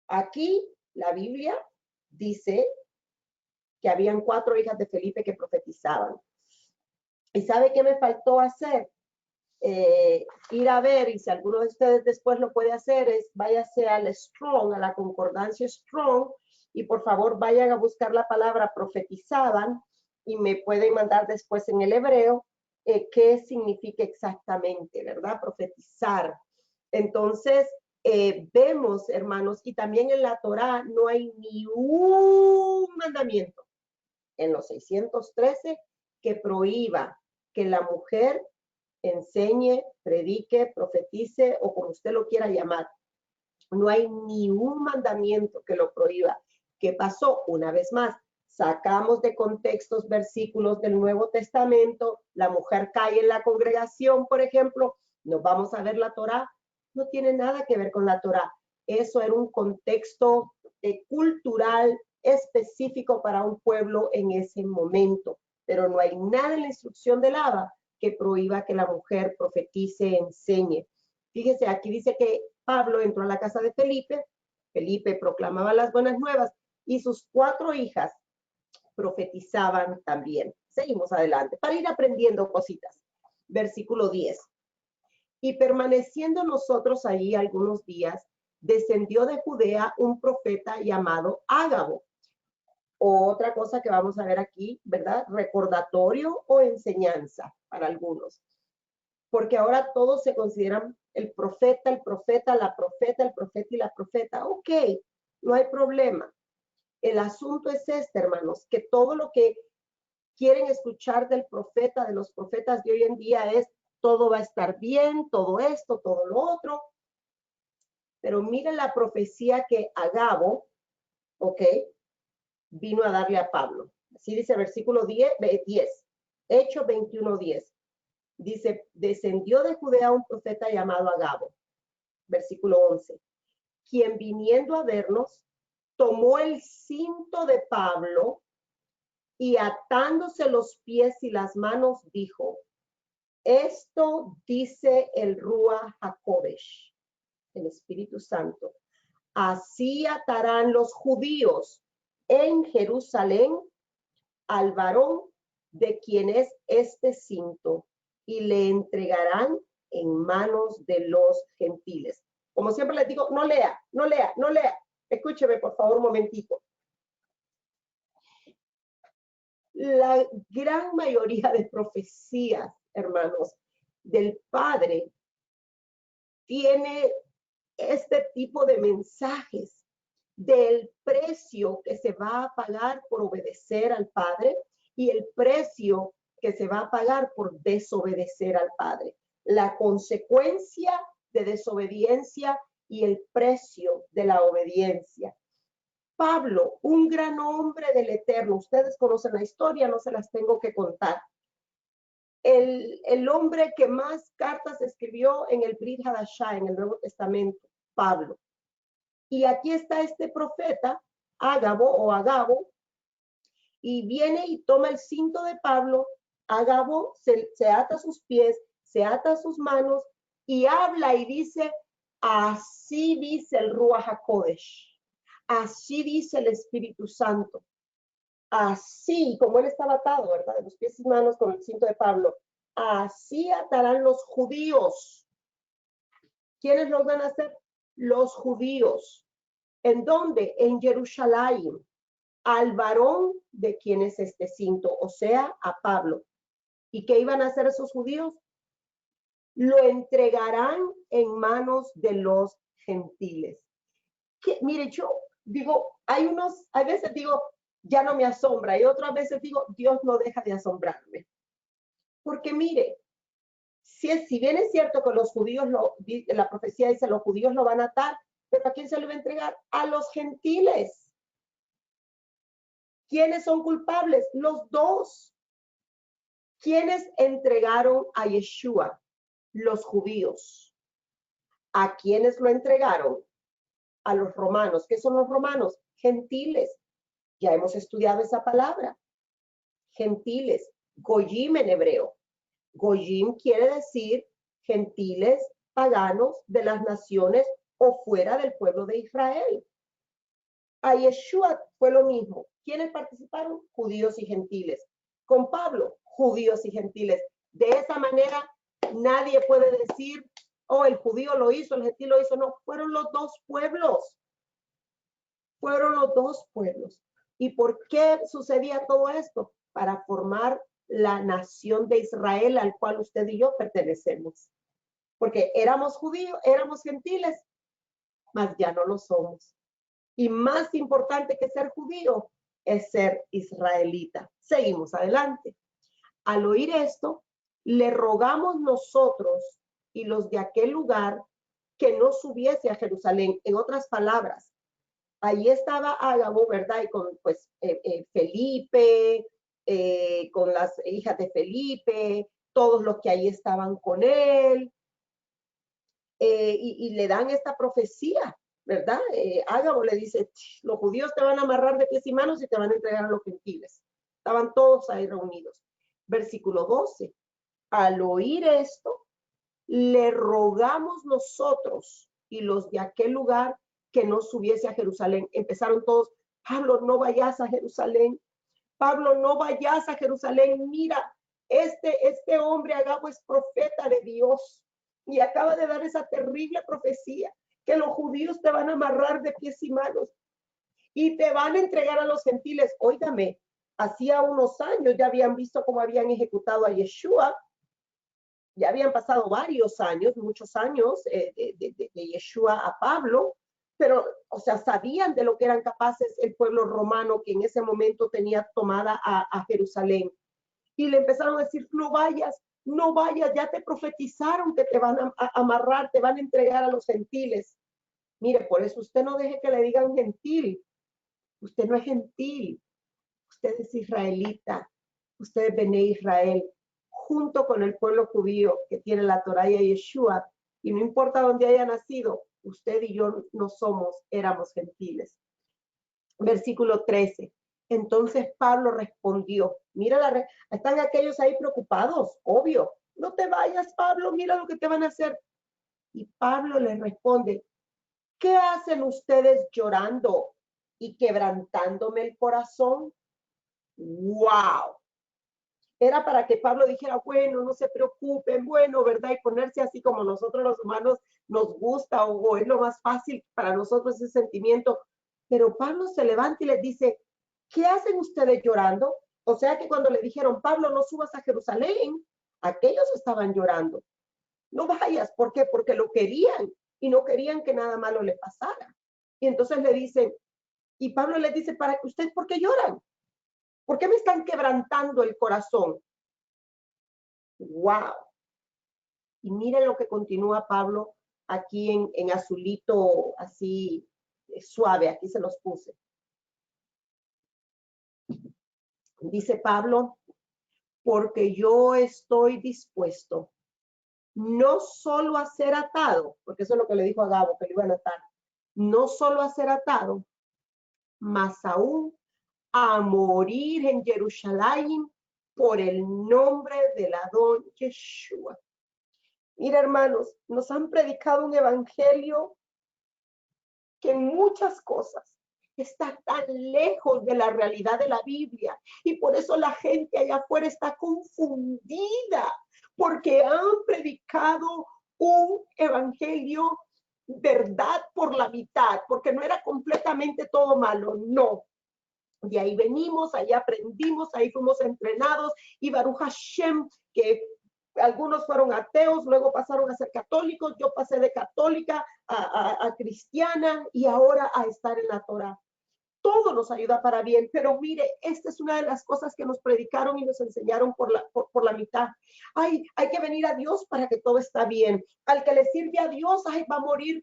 Aquí la Biblia dice que habían 4 hijas de Felipe que profetizaban. ¿Y sabe qué me faltó hacer? Ir a ver, y si alguno de ustedes después lo puede hacer, es váyase al Strong, a la concordancia Strong, y por favor vayan a buscar la palabra profetizaban, y me pueden mandar después en el hebreo qué significa exactamente, ¿verdad? Profetizar. Entonces, vemos, hermanos, y también en la Torá no hay ni un mandamiento en los 613 que prohíba que la mujer enseñe, predique, profetice o como usted lo quiera llamar. No hay ni un mandamiento que lo prohíba. ¿Qué pasó? Una vez más, sacamos de contextos versículos del Nuevo Testamento, la mujer cae en la congregación, por ejemplo, nos vamos a ver la Torá, no tiene nada que ver con la Torá. Eso era un contexto cultural específico para un pueblo en ese momento, pero no hay nada en la instrucción del Abba que prohíba que la mujer profetice, enseñe. Fíjese, aquí dice que Pablo entró a la casa de Felipe, Felipe proclamaba las buenas nuevas y sus 4 hijas profetizaban también. Seguimos adelante para ir aprendiendo cositas. Versículo 10. Y permaneciendo nosotros allí algunos días, descendió de Judea un profeta llamado Ágabo. Otra cosa que vamos a ver aquí, ¿verdad? Recordatorio o enseñanza para algunos. Porque ahora todos se consideran el profeta, la profeta, el profeta y la profeta. Ok, no hay problema. El asunto es este, hermanos, que todo lo que quieren escuchar del profeta, de los profetas de hoy en día es todo va a estar bien, todo esto, todo lo otro. Pero miren la profecía que Agabo, ok, vino a darle a Pablo. Así dice el versículo 10, Hechos 21:10. Dice, descendió de Judea un profeta llamado Agabo, versículo 11, quien viniendo a vernos, tomó el cinto de Pablo y atándose los pies y las manos dijo, esto dice el Ruach HaKodesh, el Espíritu Santo, así atarán los judíos en Jerusalén al varón de quien es este cinto y le entregarán en manos de los gentiles. Como siempre les digo, no lea, no lea, no lea. Escúcheme, por favor, un momentito. La gran mayoría de profecías, hermanos, del Padre tiene este tipo de mensajes del precio que se va a pagar por obedecer al Padre y el precio que se va a pagar por desobedecer al Padre. La consecuencia de desobediencia y el precio de la obediencia. Pablo, un gran hombre del Eterno, ustedes conocen la historia, no se las tengo que contar. El hombre que más cartas escribió en el Brit Hadashah, en el Nuevo Testamento, Pablo. Y aquí está este profeta, Agabo, y viene y toma el cinto de Pablo. Agabo se ata sus pies, se ata sus manos y habla y dice, así dice el Ruach HaKodesh, así dice el Espíritu Santo. Así como él estaba atado, ¿verdad? De los pies y manos con el cinto de Pablo. Así atarán los judíos. ¿Quiénes los van a hacer? Los judíos. ¿En dónde? En Jerusalén. Al varón de quien es este cinto, o sea, a Pablo. ¿Y qué iban a hacer esos judíos? Lo entregarán en manos de los gentiles. Mire, yo digo, hay veces digo, ya no me asombra, y otras veces digo, Dios no deja de asombrarme. Porque mire, si bien es cierto que los judíos, la profecía dice, los judíos lo van a atar, pero ¿a quién se lo va a entregar? A los gentiles. ¿Quiénes son culpables? Los dos. ¿Quiénes entregaron a Yeshua? Los judíos. ¿A quiénes lo entregaron? a los romanos. ¿Qué son los romanos? Gentiles. Ya hemos estudiado esa palabra. Gentiles. Goyim en hebreo. Goyim quiere decir gentiles, paganos de las naciones o fuera del pueblo de Israel. A Yeshua fue lo mismo. ¿Quiénes participaron? Judíos y gentiles. Con Pablo, judíos y gentiles. De esa manera, nadie puede decir, oh, el judío lo hizo, el gentil lo hizo. No, fueron los dos pueblos. Fueron los dos pueblos. ¿Y por qué sucedía todo esto? Para formar la nación de Israel al cual usted y yo pertenecemos. Porque éramos judíos, éramos gentiles, mas ya no lo somos. Y más importante que ser judío es ser israelita. Seguimos adelante. Al oír esto, le rogamos nosotros y los de aquel lugar que no subiese a Jerusalén. En otras palabras, ahí estaba Ágabo, ¿verdad? Y con pues Felipe, con las hijas de Felipe, todos los que ahí estaban con él, y le dan esta profecía, ¿verdad? Ágabo le dice, los judíos te van a amarrar de pies y manos y te van a entregar a los gentiles. Estaban todos ahí reunidos. Versículo 12. Al oír esto, le rogamos nosotros y los de aquel lugar que no subiese a Jerusalén. Empezaron todos, Pablo, no vayas a Jerusalén. Pablo, no vayas a Jerusalén. Mira, este hombre Agabo es profeta de Dios y acaba de dar esa terrible profecía que los judíos te van a amarrar de pies y manos y te van a entregar a los gentiles. Óigame, hacía unos años ya habían visto cómo habían ejecutado a Yeshua. Ya habían pasado varios años, muchos años de Yeshua a Pablo, pero, o sea, sabían de lo que eran capaces el pueblo romano que en ese momento tenía tomada a Jerusalén. Y le empezaron a decir, no vayas, no vayas, ya te profetizaron que te van a amarrar, te van a entregar a los gentiles. Mire, por eso usted no deje que le digan gentil. Usted no es gentil, usted es israelita, usted es Bene Israel, junto con el pueblo judío que tiene la Torá y Yeshua, y no importa dónde haya nacido, usted y yo no somos, éramos gentiles. Versículo 13. Entonces Pablo respondió, mira, están aquellos ahí preocupados, obvio, no te vayas, Pablo, mira lo que te van a hacer. Y Pablo les responde, ¿qué hacen ustedes llorando y quebrantándome el corazón? ¡Wow! Era para que Pablo dijera, bueno, no se preocupen, bueno, ¿verdad? Y ponerse así como nosotros los humanos nos gusta o es lo más fácil para nosotros ese sentimiento. Pero Pablo se levanta y les dice, ¿qué hacen ustedes llorando? O sea que cuando le dijeron, Pablo, no subas a Jerusalén, aquellos estaban llorando. No vayas, ¿por qué? Porque lo querían y no querían que nada malo le pasara. Y entonces le dicen, y Pablo les dice, ¿para ustedes por qué lloran? ¿Por qué me están quebrantando el corazón? ¡Wow! Y miren lo que continúa Pablo aquí en azulito, así suave, aquí se los puse. Dice Pablo, porque yo estoy dispuesto no solo a ser atado, porque eso es lo que le dijo a Agabo, que le iban a atar, no solo a ser atado, más aún a morir en Jerusalén por el nombre del Adón Yeshua. Mira, hermanos, nos han predicado un evangelio que en muchas cosas está tan lejos de la realidad de la Biblia y por eso la gente allá afuera está confundida porque han predicado un evangelio verdad por la mitad, porque no era completamente todo malo, no. De ahí venimos, ahí aprendimos, ahí fuimos entrenados y Baruch Hashem, que algunos fueron ateos, luego pasaron a ser católicos, yo pasé de católica a cristiana y ahora a estar en la Torá. Todo nos ayuda para bien, pero mire, esta es una de las cosas que nos predicaron y nos enseñaron por la mitad. Ay, hay que venir a Dios para que todo está bien. Al que le sirve a Dios, ay, va a morir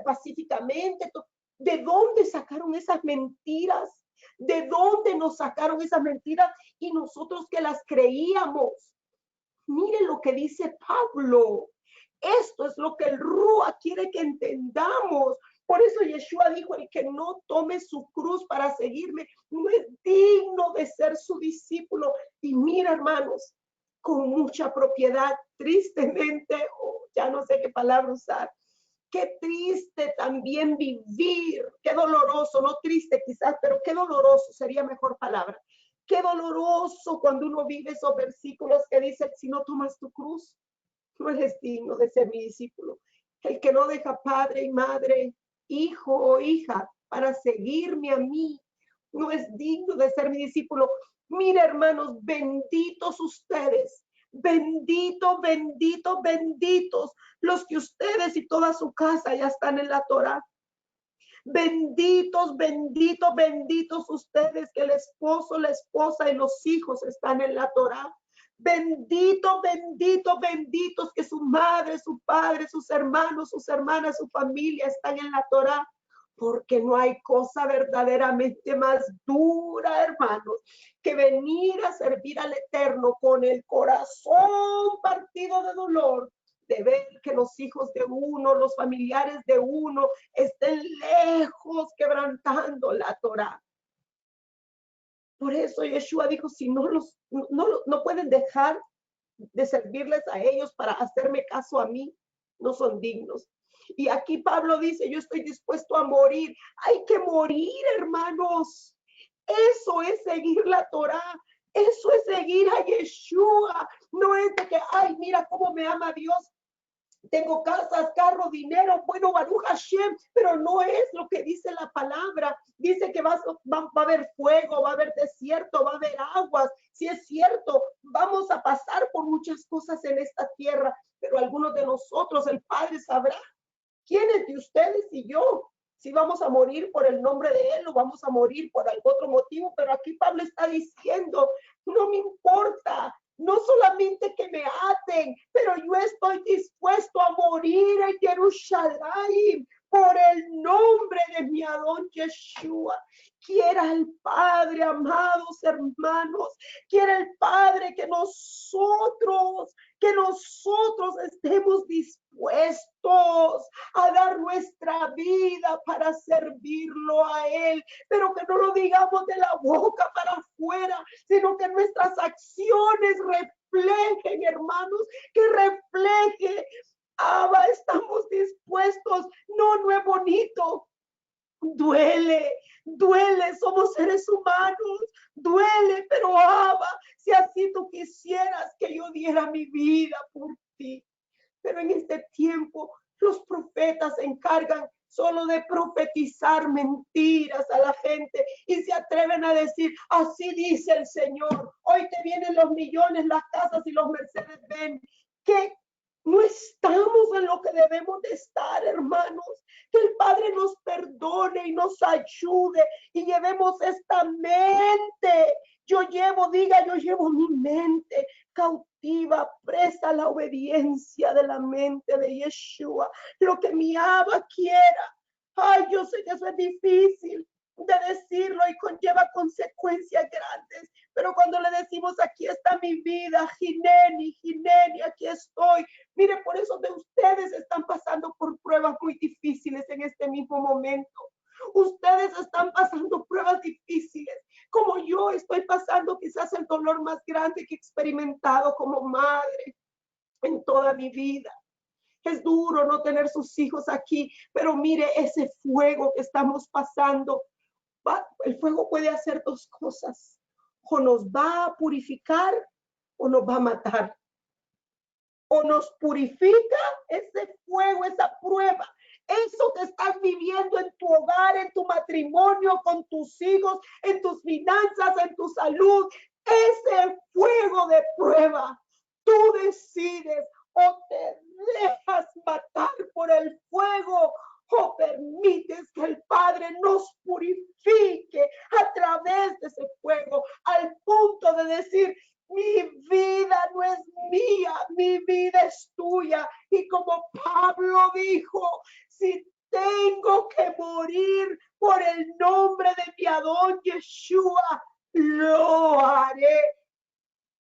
pacíficamente. ¿De dónde sacaron esas mentiras? ¿De dónde nos sacaron esas mentiras? Y nosotros que las creíamos. Miren lo que dice Pablo. Esto es lo que el Rúa quiere que entendamos. Por eso Yeshua dijo, el que no tome su cruz para seguirme, no es digno de ser su discípulo. Y mira, hermanos, con mucha propiedad, tristemente, o ya no sé qué palabra usar, qué triste también vivir, qué doloroso, no triste quizás, pero qué doloroso sería mejor palabra. Qué doloroso cuando uno vive esos versículos que dicen, si no tomas tu cruz, no eres digno de ser mi discípulo. El que no deja padre y madre, hijo o hija para seguirme a mí, no es digno de ser mi discípulo. Mira, hermanos, benditos ustedes, bendito, bendito, benditos los que ustedes y toda su casa ya están en la Torá. Benditos, benditos, benditos ustedes que el esposo, la esposa y los hijos están en la Torá. Bendito, bendito, benditos que su madre, su padre, sus hermanos, sus hermanas, su familia están en la Torá. Porque no hay cosa verdaderamente más dura, hermanos, que venir a servir al Eterno con el corazón partido de dolor, de ver que los hijos de uno, los familiares de uno estén lejos quebrantando la Torá. Por eso Yeshua dijo, si no pueden dejar de servirles a ellos para hacerme caso a mí, no son dignos. Y aquí Pablo dice, yo estoy dispuesto a morir. Hay que morir, hermanos. Eso es seguir la Torá. Eso es seguir a Yeshua. No es de que, ay, mira cómo me ama Dios. Tengo casas, carro, dinero, bueno, Baruch Hashem, pero no es lo que dice la palabra. Dice que va a haber fuego, va a haber desierto, va a haber aguas. Si es cierto, vamos a pasar por muchas cosas en esta tierra, pero algunos de nosotros, el Padre sabrá quiénes de ustedes y yo, si vamos a morir por el nombre de Él o vamos a morir por algún otro motivo, pero aquí Pablo está diciendo, no me importa, no solamente que me aten, pero yo estoy dispuesto a morir en Jerusalén por el nombre de mi Adón Yeshua. Quiera el Padre, amados hermanos, quiera el Padre que nosotros estemos dispuestos a dar nuestra vida para servirlo a Él, pero que no lo digamos de la boca para afuera, sino que nuestras acciones reflejen, hermanos, que refleje, Abba, estamos dispuestos. No es bonito. Duele, somos seres humanos, duele, pero Abba, si así tú quisieras que yo diera mi vida por ti. Pero en este tiempo los profetas se encargan solo de profetizar mentiras a la gente y se atreven a decir, así dice el Señor, hoy te vienen los millones, las casas y los Mercedes-Benz. Que no estamos en lo que debemos de estar, hermanos. Que el Padre nos perdone y nos ayude y llevemos esta mente. Yo llevo mi mente cautiva, presa a la obediencia de la mente de Yeshua. Lo que mi Abba quiera. Ay, yo sé que eso es difícil de decirlo y conlleva consecuencias grandes, pero cuando le decimos aquí está mi vida, Gineni, aquí estoy. Mire, por eso de ustedes están pasando por pruebas muy difíciles en este mismo momento. Ustedes están pasando pruebas difíciles, como yo estoy pasando quizás el dolor más grande que he experimentado como madre en toda mi vida. Es duro no tener sus hijos aquí, pero mire ese fuego que estamos pasando. El fuego puede hacer dos cosas: o nos va a purificar o nos va a matar. O nos purifica ese fuego, esa prueba, eso que estás viviendo en tu hogar, en tu matrimonio, con tus hijos, en tus finanzas, en tu salud, ese fuego de prueba. Tú decides o te dejas matar por el fuego o permites que el Padre nos purifique a través de ese fuego, al punto de decir, mi vida no es mía, mi vida es tuya. Y como Pablo dijo, si tengo que morir por el nombre de mi Adón Yeshua, lo haré.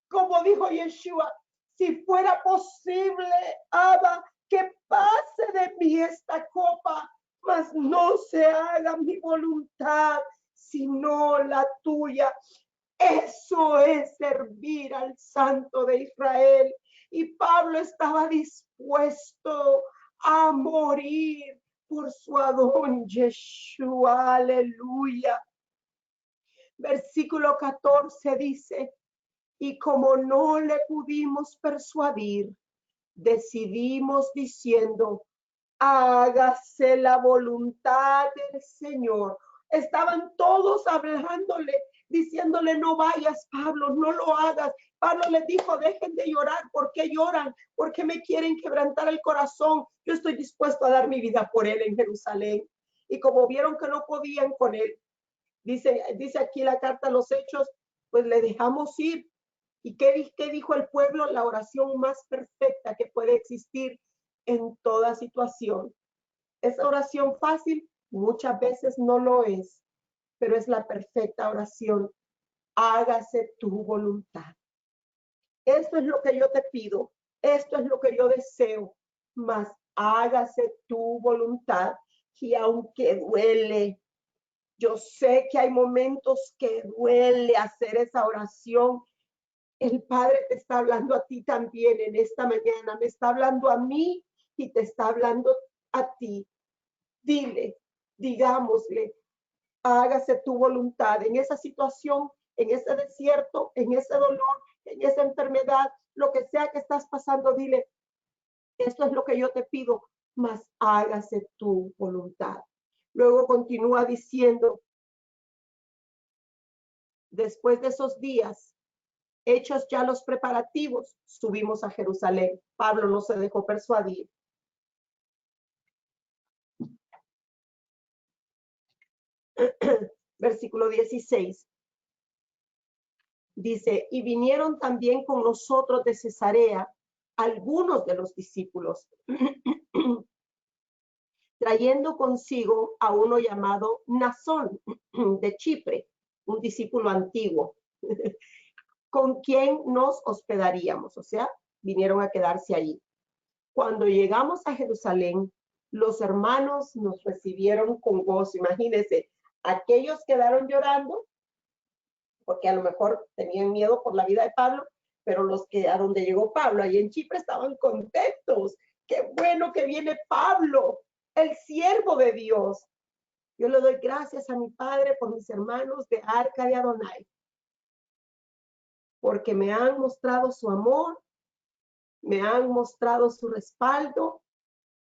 Como dijo Yeshua, si fuera posible, Abba, que pase de mí esta copa, mas no se haga mi voluntad, sino la tuya. Eso es servir al Santo de Israel. Y Pablo estaba dispuesto a morir por su Adón Yeshua. Aleluya. Versículo 14 dice, y como no le pudimos persuadir, decidimos diciendo, hágase la voluntad del Señor. Estaban todos hablándole, diciéndole, no vayas, Pablo, no lo hagas. Pablo les dijo, dejen de llorar. ¿Por qué lloran? ¿Por qué me quieren quebrantar el corazón? Yo estoy dispuesto a dar mi vida por él en Jerusalén. Y como vieron que no podían con él, dice aquí la carta a los Hechos, pues le dejamos ir. ¿Y qué dijo el pueblo? La oración más perfecta que puede existir en toda situación. ¿Es oración fácil? Muchas veces no lo es, pero es la perfecta oración. Hágase tu voluntad. Esto es lo que yo te pido, esto es lo que yo deseo, mas hágase tu voluntad. Y aunque duele, yo sé que hay momentos que duele hacer esa oración. El Padre te está hablando a ti también en esta mañana, me está hablando a mí y te está hablando a ti. Dile, digámosle, hágase tu voluntad en esa situación, en ese desierto, en ese dolor, en esa enfermedad, lo que sea que estás pasando, dile, esto es lo que yo te pido, mas hágase tu voluntad. Luego continúa diciendo, después de esos días, hechos ya los preparativos, subimos a Jerusalén. Pablo no se dejó persuadir. Versículo 16. Dice, y vinieron también con nosotros de Cesarea algunos de los discípulos, trayendo consigo a uno llamado Nazón de Chipre, un discípulo antiguo, con quien nos hospedaríamos, o sea, vinieron a quedarse allí. Cuando llegamos a Jerusalén, los hermanos nos recibieron con gozo. Imagínense, aquellos quedaron llorando porque a lo mejor tenían miedo por la vida de Pablo, pero los que a donde llegó Pablo, ahí en Chipre, estaban contentos. Qué bueno que viene Pablo, el siervo de Dios. Yo le doy gracias a mi Padre por mis hermanos de Arca de Adonai, porque me han mostrado su amor, me han mostrado su respaldo,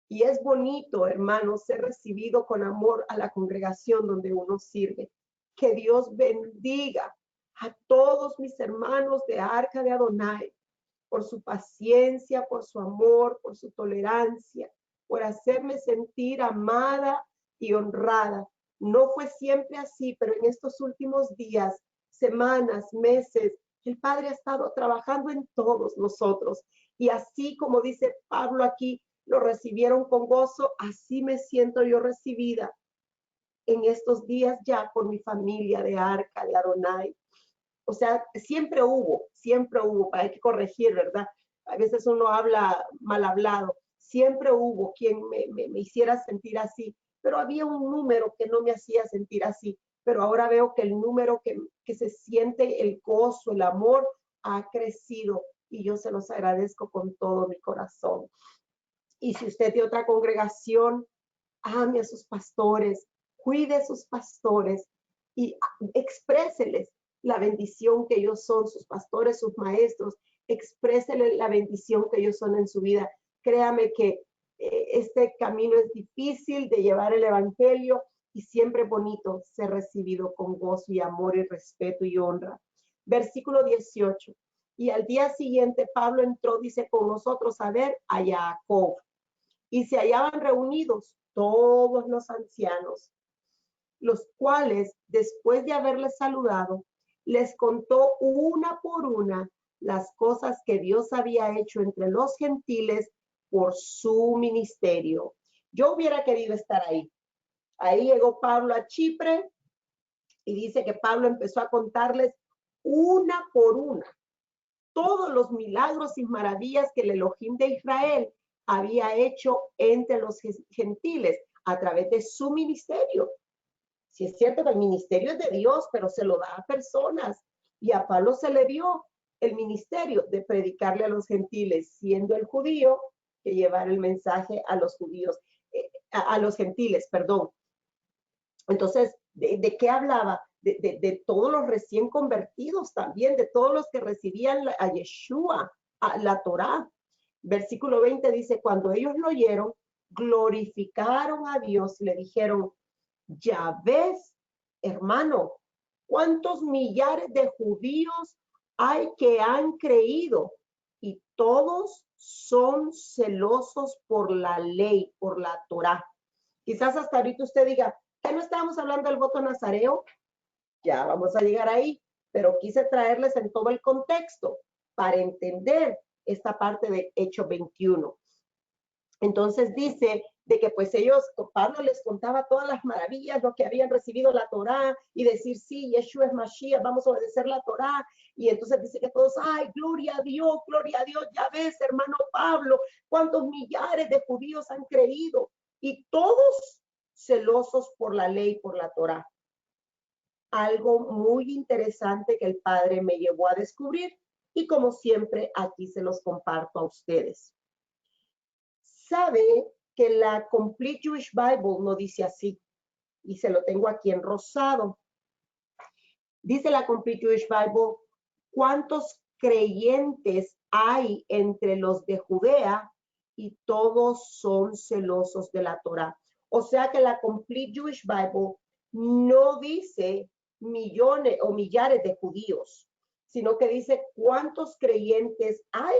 y es bonito, hermanos, ser recibido con amor a la congregación donde uno sirve. Que Dios bendiga a todos mis hermanos de Arca de Adonai por su paciencia, por su amor, por su tolerancia, por hacerme sentir amada y honrada. No fue siempre así, pero en estos últimos días, semanas, meses, el Padre ha estado trabajando en todos nosotros. Y así como dice Pablo aquí, lo recibieron con gozo, así me siento yo recibida en estos días ya por mi familia de Arca, de Adonai. O sea, siempre hubo, hay que corregir, ¿verdad? A veces uno habla mal hablado, siempre hubo quien me hiciera sentir así, pero había un número que no me hacía sentir así, pero ahora veo que el número que se siente el gozo, el amor, ha crecido y yo se los agradezco con todo mi corazón. Y si usted de otra congregación, ame a sus pastores, cuide a sus pastores y expréseles la bendición que ellos son, sus pastores, sus maestros, expréseles la bendición que ellos son en su vida. Créame que este camino es difícil de llevar el evangelio y siempre bonito ser recibido con gozo y amor y respeto y honra. Versículo 18. Y al día siguiente Pablo entró, dice, con nosotros a ver a Jacob. Y se hallaban reunidos todos los ancianos, los cuales, después de haberles saludado, les contó una por una las cosas que Dios había hecho entre los gentiles por su ministerio. Yo hubiera querido estar ahí. Ahí llegó Pablo a Chipre y dice que Pablo empezó a contarles una por una todos los milagros y maravillas que el Elohim de Israel había hecho entre los gentiles. a través de su ministerio. Si es cierto que el ministerio es de Dios, pero se lo da a personas. Y a Pablo se le dio el ministerio de predicarle a los gentiles, siendo el judío que llevar el mensaje a los judíos, a los gentiles, perdón. Entonces, ¿de qué hablaba? De todos los recién convertidos también, de todos los que recibían a Yeshua, a la Torá. Versículo 20 dice, cuando ellos lo oyeron, glorificaron a Dios, le dijeron, ya ves, hermano, cuántos millares de judíos hay que han creído y todos son celosos por la ley, por la Torá. Quizás hasta ahorita usted diga, ¿qué no estábamos hablando del voto nazareo? Ya vamos a llegar ahí, pero quise traerles en todo el contexto para entender esta parte de Hechos 21. Entonces dice de que pues ellos, Pablo les contaba todas las maravillas, lo que habían recibido la Torá y decir, sí, Yeshua es Mashiach, vamos a obedecer la Torá. Y entonces dice que todos, ay, gloria a Dios, ya ves, hermano Pablo, cuántos millares de judíos han creído y todos celosos por la ley, por la Torá. Algo muy interesante que el Padre me llevó a descubrir y como siempre aquí se los comparto a ustedes. Sabe que la Complete Jewish Bible no dice así y se lo tengo aquí en rosado. Dice la Complete Jewish Bible, ¿cuántos creyentes hay entre los de Judea y todos son celosos de la Torá? O sea que la Complete Jewish Bible no dice millones o millares de judíos, sino que dice cuántos creyentes hay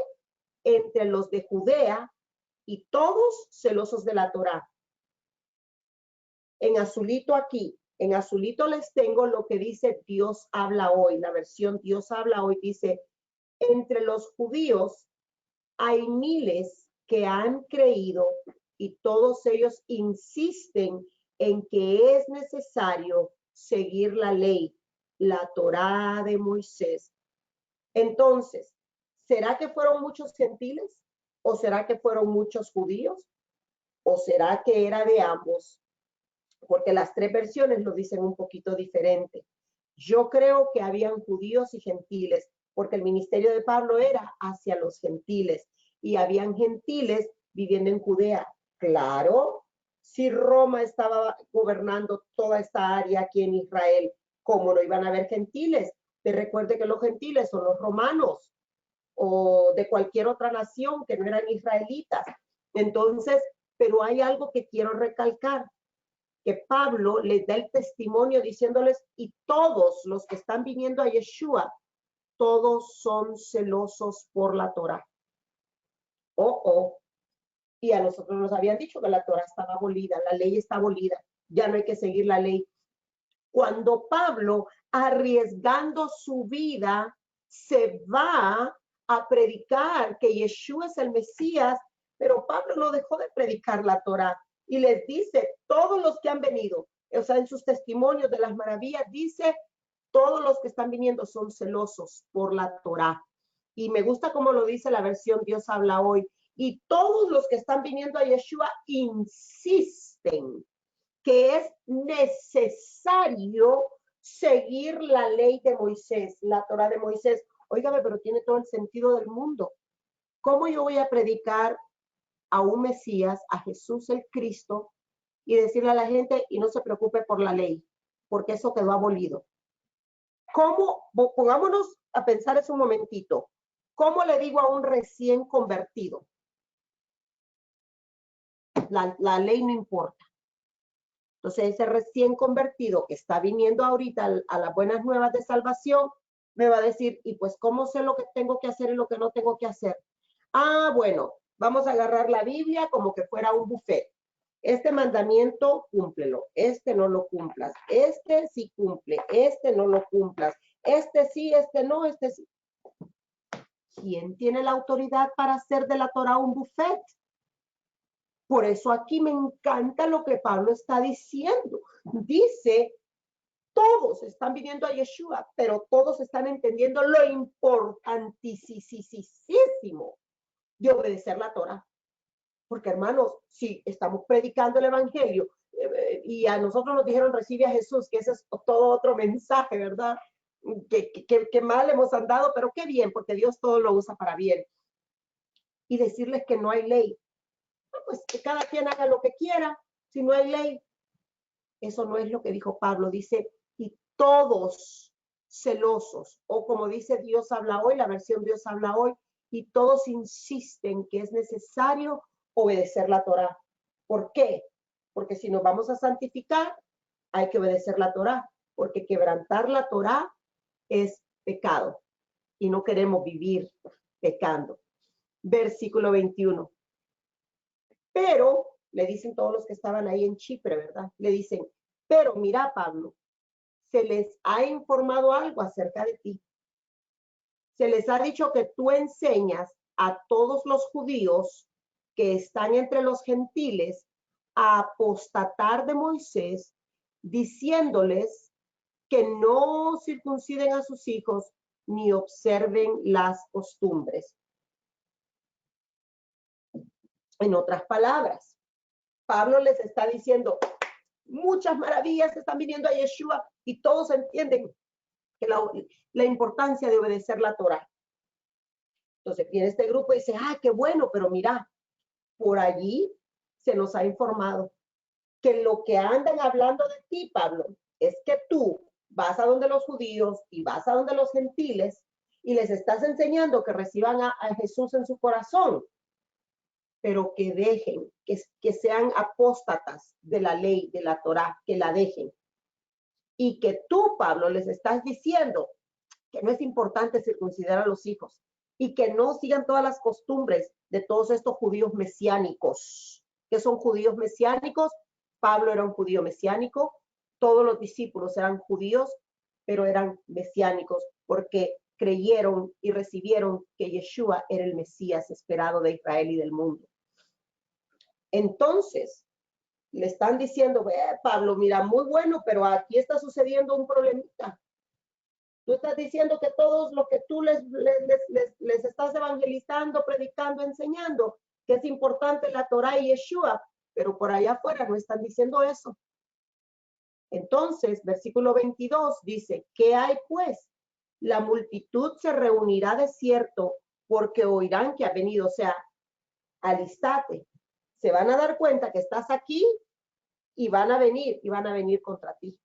entre los de Judea y todos celosos de la Torá. En azulito aquí, en azulito les tengo lo que dice Dios habla hoy, la versión Dios habla hoy dice, entre los judíos hay miles que han creído y todos ellos insisten en que es necesario seguir la ley, la Torá de Moisés. Entonces, ¿será que fueron muchos gentiles? ¿O será que fueron muchos judíos? ¿O será que era de ambos? Porque las tres versiones lo dicen un poquito diferente. Yo creo que habían judíos y gentiles, porque el ministerio de Pablo era hacia los gentiles y habían gentiles viviendo en Judea. Claro, si Roma estaba gobernando toda esta área aquí en Israel, ¿cómo no iban a haber gentiles? Te recuerde que los gentiles son los romanos o de cualquier otra nación que no eran israelitas. Entonces, pero hay algo que quiero recalcar, que Pablo les da el testimonio diciéndoles, y todos los que están viniendo a Yeshua, todos son celosos por la Torá. Y a nosotros nos habían dicho que la Torá estaba abolida, la ley está abolida, ya no hay que seguir la ley. Cuando Pablo, arriesgando su vida, se va a predicar que Yeshua es el Mesías, pero Pablo no dejó de predicar la Torá y les dice, todos los que han venido, o sea, en sus testimonios de las maravillas, dice, todos los que están viniendo son celosos por la Torá. Y me gusta como lo dice la versión Dios habla hoy. Y todos los que están viniendo a Yeshua insisten que es necesario seguir la ley de Moisés, la Torá de Moisés. Óigame, pero tiene todo el sentido del mundo. ¿Cómo yo voy a predicar a un Mesías, a Jesús el Cristo, y decirle a la gente, y no se preocupe por la ley, porque eso quedó abolido? ¿Cómo? Pongámonos a pensar eso un momentito. ¿Cómo le digo a un recién convertido? La ley no importa. Entonces, ese recién convertido que está viniendo ahorita a las buenas nuevas de salvación, me va a decir, y pues, ¿cómo sé lo que tengo que hacer y lo que no tengo que hacer? Ah, bueno, vamos a agarrar la Biblia como que fuera un buffet. Este mandamiento, cúmplelo. Este no lo cumplas. Este sí cumple. Este no lo cumplas. Este sí, este no, este sí. ¿Quién tiene la autoridad para hacer de la Torá un buffet? Por eso aquí me encanta lo que Pablo está diciendo. Dice, todos están viniendo a Yeshua, pero todos están entendiendo lo importantísimo de obedecer la Torá. Porque hermanos, si estamos predicando el evangelio y a nosotros nos dijeron recibe a Jesús, que ese es todo otro mensaje, ¿verdad? Que mal hemos andado, pero qué bien, porque Dios todo lo usa para bien. Y decirles que no hay ley, pues que cada quien haga lo que quiera, si no hay ley. Eso no es lo que dijo Pablo, dice, y todos celosos, o como dice Dios habla hoy, la versión Dios habla hoy, y todos insisten que es necesario obedecer la Torá. ¿Por qué? Porque si nos vamos a santificar, hay que obedecer la Torá, porque quebrantar la Torá es pecado y no queremos vivir pecando. Versículo 21. Pero, le dicen todos los que estaban ahí en Chipre, ¿verdad? Le dicen, pero mira, Pablo, se les ha informado algo acerca de ti. Se les ha dicho que tú enseñas a todos los judíos que están entre los gentiles a apostatar de Moisés, diciéndoles que no circunciden a sus hijos ni observen las costumbres. En otras palabras, Pablo les está diciendo, muchas maravillas están viniendo a Yeshua y todos entienden que la importancia de obedecer la Torá. Entonces viene este grupo y dice, qué bueno, pero mira, por allí se nos ha informado que lo que andan hablando de ti, Pablo, es que tú vas a donde los judíos y vas a donde los gentiles y les estás enseñando que reciban a Jesús en su corazón, pero que dejen, que sean apóstatas de la ley, de la Torá, que la dejen. Y que tú, Pablo, les estás diciendo que no es importante circuncidar a los hijos y que no sigan todas las costumbres de todos estos judíos mesiánicos. ¿Qué son judíos mesiánicos? Pablo era un judío mesiánico, todos los discípulos eran judíos, pero eran mesiánicos porque creyeron y recibieron que Yeshua era el Mesías esperado de Israel y del mundo. Entonces, le están diciendo, Pablo, mira, muy bueno, pero aquí está sucediendo un problemita. Tú estás diciendo que todos lo que tú les estás evangelizando, predicando, enseñando, que es importante la Torá y Yeshua, pero por allá afuera no están diciendo eso. Entonces, versículo 22 dice, ¿qué hay pues? La multitud se reunirá de cierto porque oirán que ha venido, o sea, alistate. Se van a dar cuenta que estás aquí y van a venir contra ti.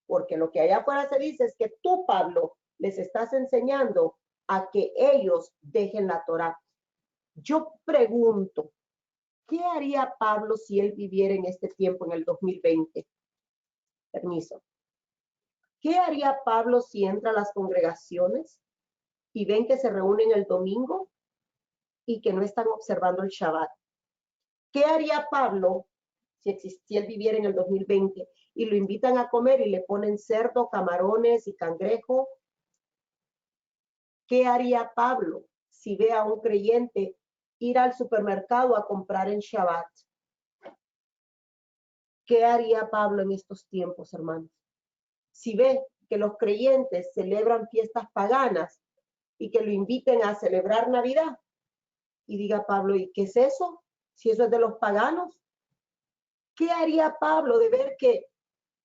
Porque lo que allá afuera se dice es que tú, Pablo, les estás enseñando a que ellos dejen la Torá. Yo pregunto, ¿qué haría Pablo si él viviera en este tiempo, en el 2020? Permiso. ¿Qué haría Pablo si entra a las congregaciones y ven que se reúnen el domingo y que no están observando el Shabbat? ¿Qué haría Pablo si él viviera en el 2020 y lo invitan a comer y le ponen cerdo, camarones y cangrejo? ¿Qué haría Pablo si ve a un creyente ir al supermercado a comprar en Shabbat? ¿Qué haría Pablo en estos tiempos, hermanos? Si ve que los creyentes celebran fiestas paganas y que lo inviten a celebrar Navidad, y diga Pablo, ¿y qué es eso? Si eso es de los paganos. ¿Qué haría Pablo de ver que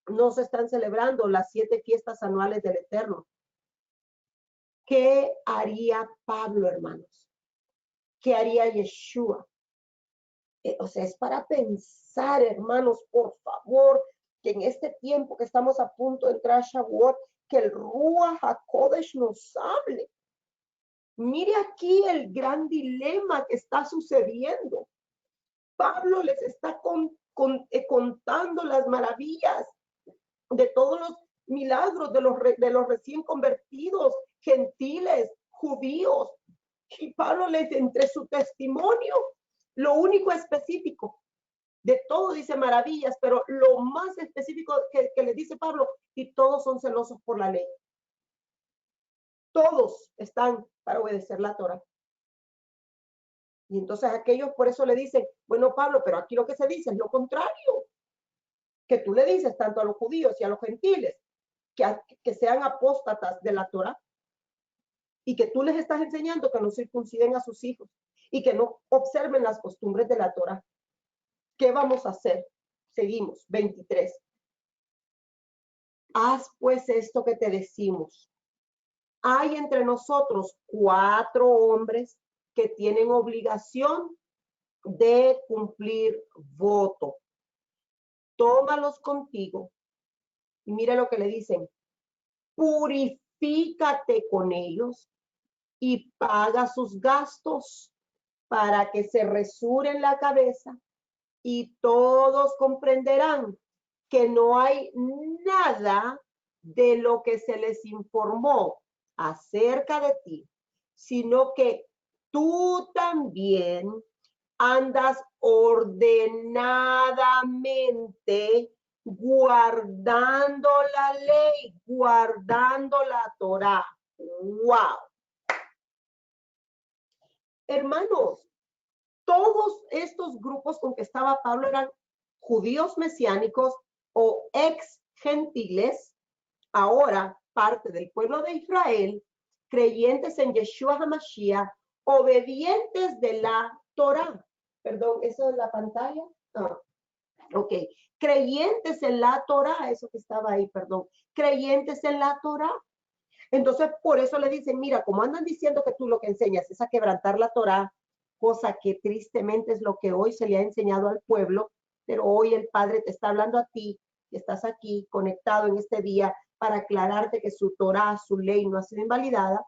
no se están celebrando las 7 fiestas anuales del Eterno? ¿Qué haría Pablo, hermanos? ¿Qué haría Yeshua? O sea, es para pensar, hermanos, por favor, que en este tiempo que estamos a punto de entrar a Shavuot, que el Ruach HaKodesh nos hable. Mire aquí el gran dilema que está sucediendo. Pablo les está contando las maravillas de todos los milagros de los recién convertidos, gentiles, judíos. Y Pablo les, entre su testimonio, lo único específico, de todo dice maravillas, pero lo más específico que le dice Pablo, y todos son celosos por la ley. Todos están para obedecer la Torá. Y entonces aquellos por eso le dicen, bueno, Pablo, pero aquí lo que se dice es lo contrario. Que tú le dices tanto a los judíos y a los gentiles que sean apóstatas de la Torá y que tú les estás enseñando que no circunciden a sus hijos. y que no observen las costumbres de la Torá. ¿Qué vamos a hacer? Seguimos, 23. Haz pues esto que te decimos. Hay entre nosotros 4 hombres que tienen obligación de cumplir voto. Tómalos contigo. Y mira lo que le dicen. Purifícate con ellos y paga sus gastos para que se resuren la cabeza y todos comprenderán que no hay nada de lo que se les informó acerca de ti, sino que tú también andas ordenadamente guardando la ley, guardando la Torá. ¡Wow! Hermanos, todos estos grupos con que estaba Pablo eran judíos mesiánicos o ex gentiles, ahora parte del pueblo de Israel, creyentes en Yeshua HaMashiach, obedientes de la Torá. Perdón, ¿eso es la pantalla? Ah, ok. Creyentes en la Torá, eso que estaba ahí, perdón. Creyentes en la Torá. Entonces, por eso le dicen, mira, como andan diciendo que tú lo que enseñas es a quebrantar la Torá, cosa que tristemente es lo que hoy se le ha enseñado al pueblo, pero hoy el Padre te está hablando a ti, que estás aquí conectado en este día para aclararte que su Torá, su ley no ha sido invalidada.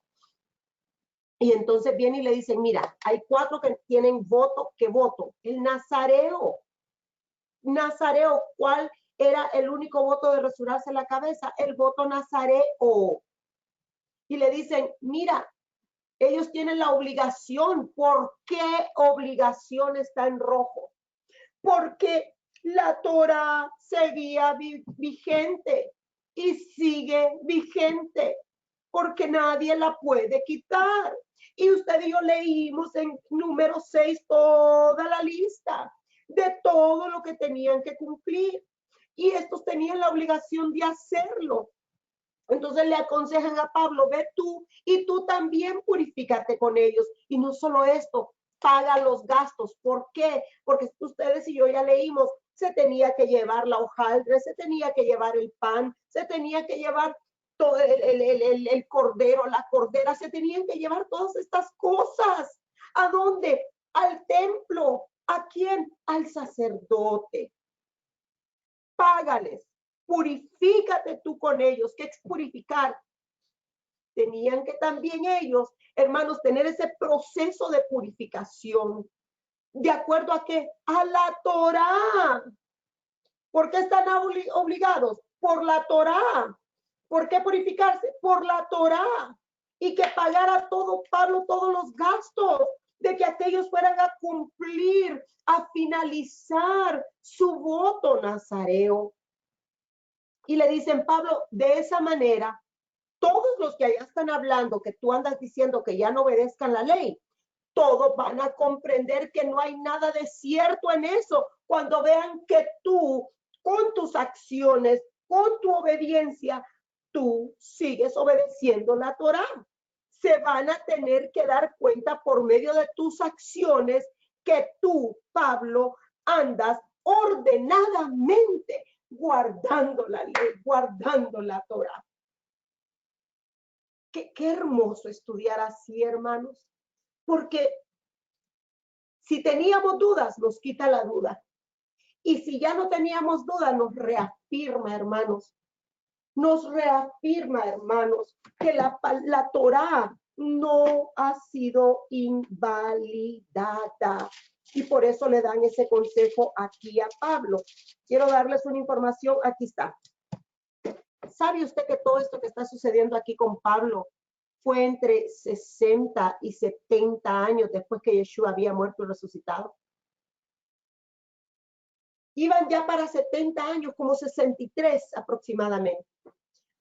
Y entonces viene y le dicen, mira, hay 4 que tienen voto, ¿qué voto? El nazareo. Nazareo, ¿cuál era el único voto de rasurarse la cabeza? El voto nazareo. Y le dicen, mira, ellos tienen la obligación. ¿Por qué obligación está en rojo? Porque la Torá seguía vigente y sigue vigente, porque nadie la puede quitar. Y usted y yo leímos en número 6 toda la lista de todo lo que tenían que cumplir. Y estos tenían la obligación de hacerlo. Entonces le aconsejan a Pablo, ve tú y tú también purifícate con ellos. Y no solo esto, paga los gastos. ¿Por qué? Porque ustedes y yo ya leímos, se tenía que llevar la hojaldre, se tenía que llevar el pan, se tenía que llevar todo el cordero, la cordera, se tenían que llevar todas estas cosas. ¿A dónde? Al templo. ¿A quién? Al sacerdote. Págales. Purifícate tú con ellos. ¿Qué es purificar? Tenían que también ellos, hermanos, tener ese proceso de purificación. ¿De acuerdo a qué? A la Torá. ¿Por qué están obligados? Por la Torá. ¿Por qué purificarse? Por la Torá. Y que pagara todo Pablo, todos los gastos, de que aquellos fueran a cumplir, a finalizar su voto nazareo. Y le dicen, Pablo, de esa manera, todos los que allá están hablando, que tú andas diciendo que ya no obedezcan la ley, todos van a comprender que no hay nada de cierto en eso cuando vean que tú, con tus acciones, con tu obediencia, tú sigues obedeciendo la Torá. Se van a tener que dar cuenta por medio de tus acciones que tú, Pablo, andas ordenadamente guardando la ley, guardando la Torá. Qué hermoso estudiar así, hermanos, porque si teníamos dudas, nos quita la duda. Y si ya no teníamos duda, nos reafirma, hermanos. Nos reafirma, hermanos, que la Torá no ha sido invalidada. Y por eso le dan ese consejo aquí a Pablo. Quiero darles una información, aquí está. ¿Sabe usted que todo esto que está sucediendo aquí con Pablo fue entre 60 y 70 años después que Yeshua había muerto y resucitado? Iban ya para 70 años, como 63 aproximadamente.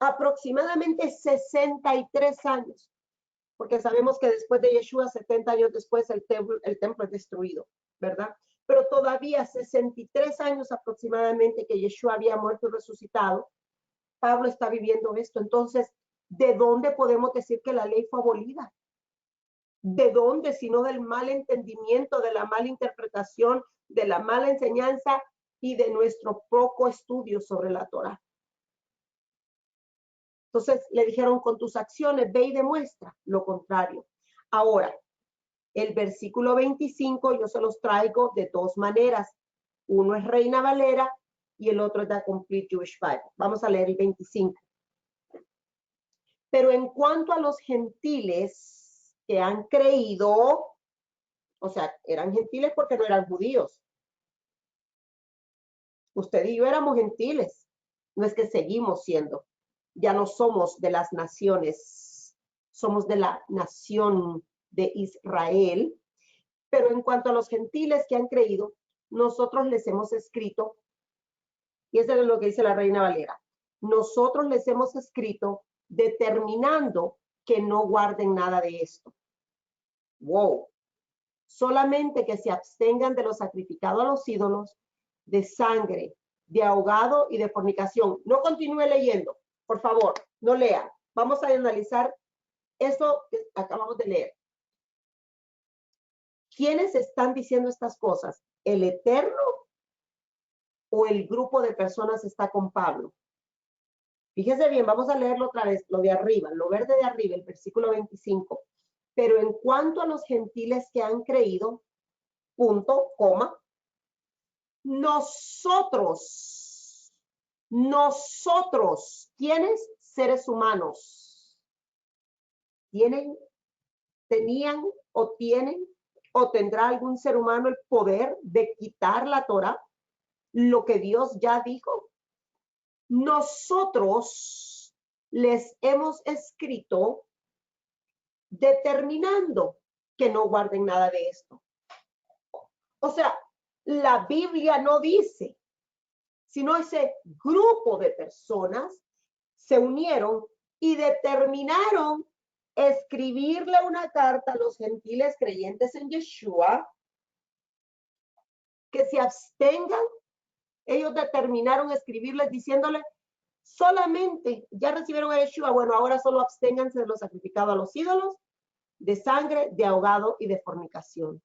Aproximadamente 63 años. Porque sabemos que después de Yeshua, 70 años después, el templo es destruido, ¿verdad? Pero todavía 63 años aproximadamente que Yeshua había muerto y resucitado, Pablo está viviendo esto. Entonces, ¿de dónde podemos decir que la ley fue abolida? ¿De dónde? Sino del mal entendimiento, de la mala interpretación, de la mala enseñanza y de nuestro poco estudio sobre la Torá. Entonces le dijeron, con tus acciones ve y demuestra lo contrario. Ahora, el versículo 25 yo se los traigo de dos maneras. Uno es Reina Valera y el otro es The Complete Jewish Bible. Vamos a leer el 25. Pero en cuanto a los gentiles que han creído, o sea, eran gentiles porque no eran judíos. Usted y yo éramos gentiles. No es que seguimos siendo. Ya no somos de las naciones. Somos de la nación de Israel. Pero en cuanto a los gentiles que han creído, nosotros les hemos escrito, y eso es lo que dice la Reina Valera, nosotros les hemos escrito determinando que no guarden nada de esto. Wow. Solamente que se abstengan de lo sacrificado a los ídolos, de sangre, de ahogado y de fornicación. No continúe leyendo, por favor, no lea. Vamos a analizar esto que acabamos de leer. ¿Quiénes están diciendo estas cosas? ¿El Eterno o el grupo de personas está con Pablo? Fíjese bien, vamos a leerlo otra vez, lo de arriba, lo verde de arriba, el versículo 25. Pero en cuanto a los gentiles que han creído, punto, coma, nosotros, ¿quiénes? Seres humanos, tenían o tienen o tendrá algún ser humano el poder de quitar la Torá, lo que Dios ya dijo. Nosotros les hemos escrito determinando que no guarden nada de esto. O sea, la Biblia no dice, sino ese grupo de personas se unieron y determinaron escribirle una carta a los gentiles creyentes en Yeshua que se abstengan. Ellos determinaron escribirles diciéndole solamente, ya recibieron a Yeshua, bueno, ahora solo absténganse de lo sacrificado a los ídolos, de sangre, de ahogado y de fornicación.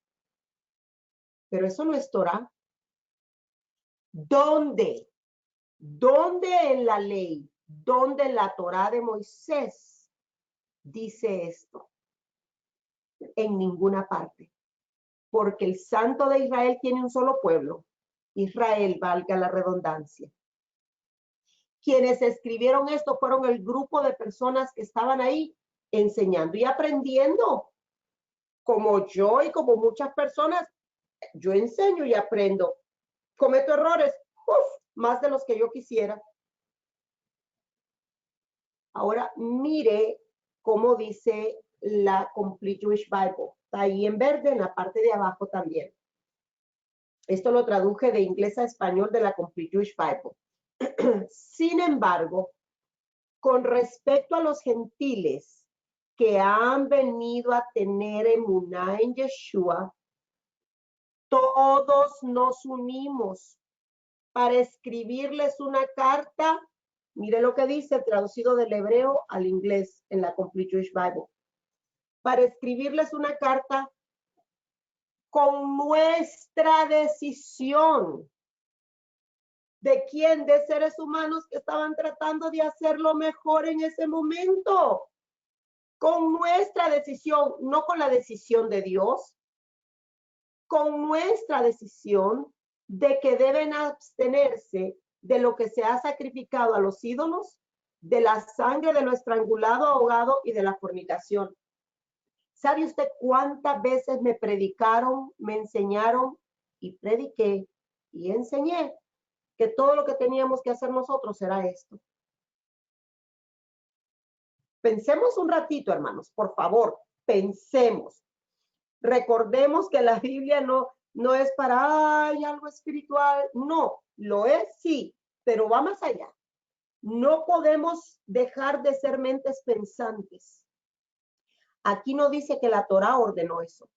Pero eso no es Torá. ¿Dónde? ¿Dónde en la ley? ¿Dónde en la Torá de Moisés dice esto? En ninguna parte. Porque el Santo de Israel tiene un solo pueblo. Israel, valga la redundancia. Quienes escribieron esto fueron el grupo de personas que estaban ahí enseñando y aprendiendo. Como yo y como muchas personas, yo enseño y aprendo. Cometo errores, más de los que yo quisiera. Ahora mire cómo dice la Complete Jewish Bible. Está ahí en verde, en la parte de abajo también. Esto lo traduje de inglés a español de la Complete Jewish Bible. Sin embargo, con respecto a los gentiles que han venido a tener emuná en Yeshua, todos nos unimos para escribirles una carta. Mire lo que dice, traducido del hebreo al inglés en la Complete Jewish Bible. Para escribirles una carta con nuestra decisión. ¿De quién? De seres humanos que estaban tratando de hacerlo mejor en ese momento. Con nuestra decisión, no con la decisión de Dios. Con nuestra decisión de que deben abstenerse de lo que se ha sacrificado a los ídolos, de la sangre, de lo estrangulado, ahogado y de la fornicación. ¿Sabe usted cuántas veces me predicaron, me enseñaron y prediqué y enseñé que todo lo que teníamos que hacer nosotros era esto? Pensemos un ratito, hermanos, por favor, pensemos. Recordemos que la Biblia no es para algo espiritual, no, lo es sí, pero va más allá. No podemos dejar de ser mentes pensantes. Aquí no dice que la Torá ordenó eso.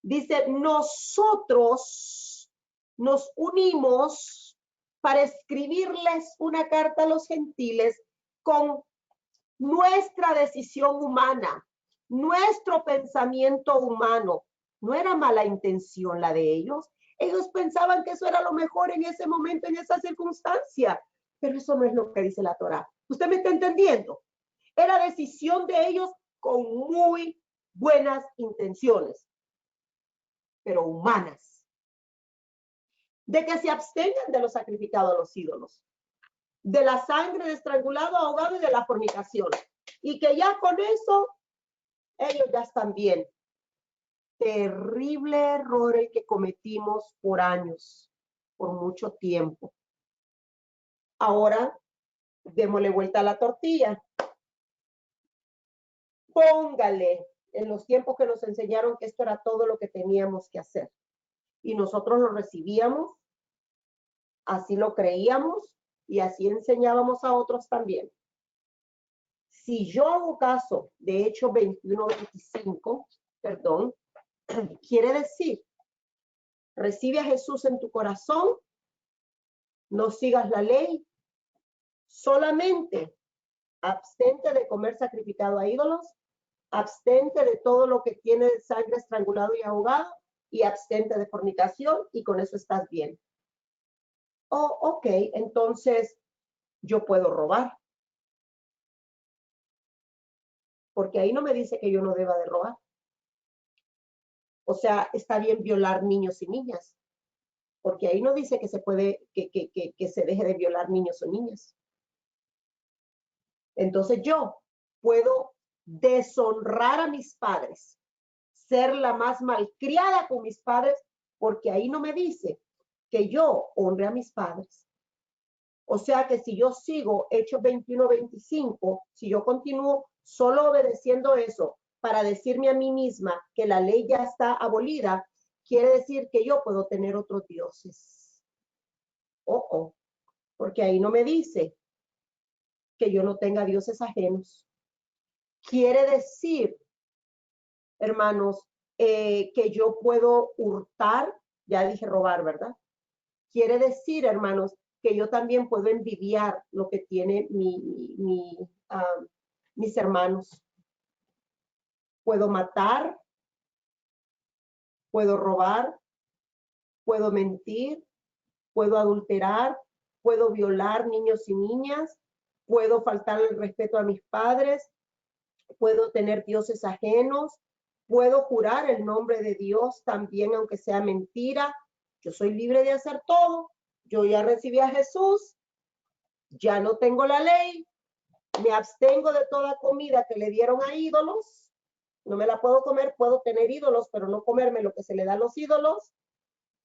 Dice, nosotros nos unimos para escribirles una carta a los gentiles con nuestra decisión humana, Nuestro pensamiento humano no era mala intención la de ellos. Ellos pensaban que eso era lo mejor en ese momento, en esa circunstancia. Pero eso no es lo que dice la Torá. ¿Usted me está entendiendo? Era decisión de ellos con muy buenas intenciones, pero humanas. De que se abstengan de lo sacrificado a los ídolos, de la sangre de estrangulado, ahogado y de la fornicación. Y que ya con eso ellos ya están bien. Terrible error el que cometimos por años, por mucho tiempo. Ahora, démosle vuelta a la tortilla. Póngale en los tiempos que nos enseñaron que esto era todo lo que teníamos que hacer. Y nosotros lo recibíamos, así lo creíamos y así enseñábamos a otros también. Si yo hago caso de Hechos 21:25, perdón, quiere decir, recibe a Jesús en tu corazón, no sigas la ley, solamente abstente de comer sacrificado a ídolos, abstente de todo lo que tiene sangre estrangulado y ahogado, y abstente de fornicación, y con eso estás bien. Oh, ok, entonces yo puedo robar. Porque ahí no me dice que yo no deba de robar. O sea, está bien violar niños y niñas. Porque ahí no dice que se puede, que se deje de violar niños o niñas. Entonces yo puedo deshonrar a mis padres, ser la más malcriada con mis padres, porque ahí no me dice que yo honre a mis padres. O sea que si yo sigo Hechos 21:25, si yo continúo solo obedeciendo eso para decirme a mí misma que la ley ya está abolida, quiere decir que yo puedo tener otros dioses. Porque ahí no me dice que yo no tenga dioses ajenos. Quiere decir, hermanos, que yo puedo hurtar, ya dije robar, ¿verdad? Quiere decir, hermanos, que yo también puedo envidiar lo que tiene mis hermanos. Puedo matar, puedo robar, puedo mentir, puedo adulterar, puedo violar niños y niñas, puedo faltar el respeto a mis padres, puedo tener dioses ajenos, puedo jurar el nombre de Dios también, aunque sea mentira. Yo soy libre de hacer todo. Yo ya recibí a Jesús, ya no tengo la ley, me abstengo de toda comida que le dieron a ídolos, no me la puedo comer, puedo tener ídolos, pero no comerme lo que se le da a los ídolos,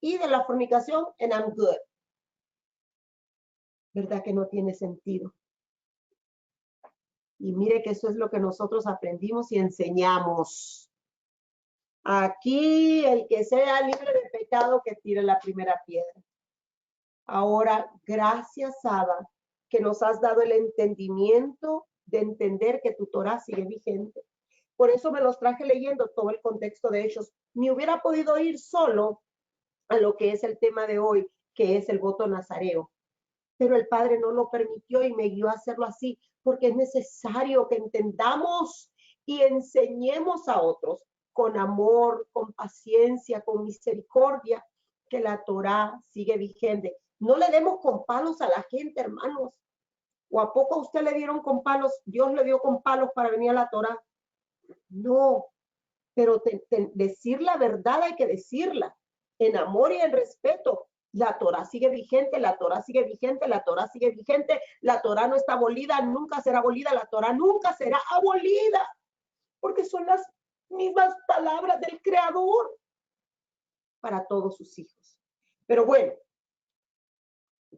y de la fornicación, and I'm good. ¿Verdad que no tiene sentido? Y mire que eso es lo que nosotros aprendimos y enseñamos. Aquí, el que sea libre de pecado, que tire la primera piedra. Ahora, gracias, Abba, que nos has dado el entendimiento de entender que tu Torah sigue vigente. Por eso me los traje leyendo todo el contexto de Hechos. Ni hubiera podido ir solo a lo que es el tema de hoy, que es el voto nazareo. Pero el Padre no lo permitió y me guió a hacerlo así, porque es necesario que entendamos y enseñemos a otros con amor, con paciencia, con misericordia, que la Torá sigue vigente. No le demos con palos a la gente, hermanos. ¿O a poco a usted le dieron con palos? Dios le dio con palos para venir a la Torá. No, pero decir la verdad hay que decirla en amor y en respeto. La Torá sigue vigente, la Torá sigue vigente, la Torá sigue vigente, la Torá no está abolida, nunca será abolida, la Torá nunca será abolida, porque son las mismas palabras del Creador para todos sus hijos. Pero bueno,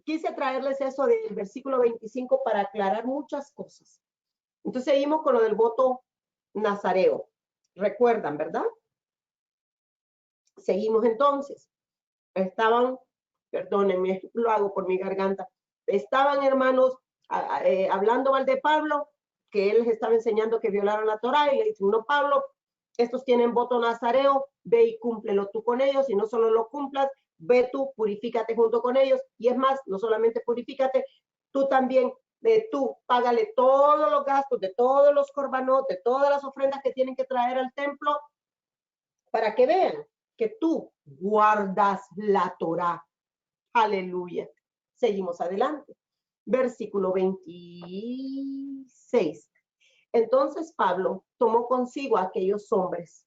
quise traerles eso del versículo 25 para aclarar muchas cosas. Entonces seguimos con lo del voto nazareo. Recuerdan, ¿verdad? Seguimos entonces. Estaban, perdónenme, lo hago por mi garganta, estaban, hermanos, hablando mal de Pablo, que él les estaba enseñando que violaron la Torá, y le dicen, no, Pablo, estos tienen voto nazareo, ve y cúmplelo tú con ellos, y no solo lo cumplas, ve tú, purifícate junto con ellos, y es más, no solamente purifícate, tú también Tú págale todos los gastos de todos los corbanot, de todas las ofrendas que tienen que traer al templo, para que vean que tú guardas la Torá. Aleluya. Seguimos adelante. Versículo 26. Entonces Pablo tomó consigo a aquellos hombres,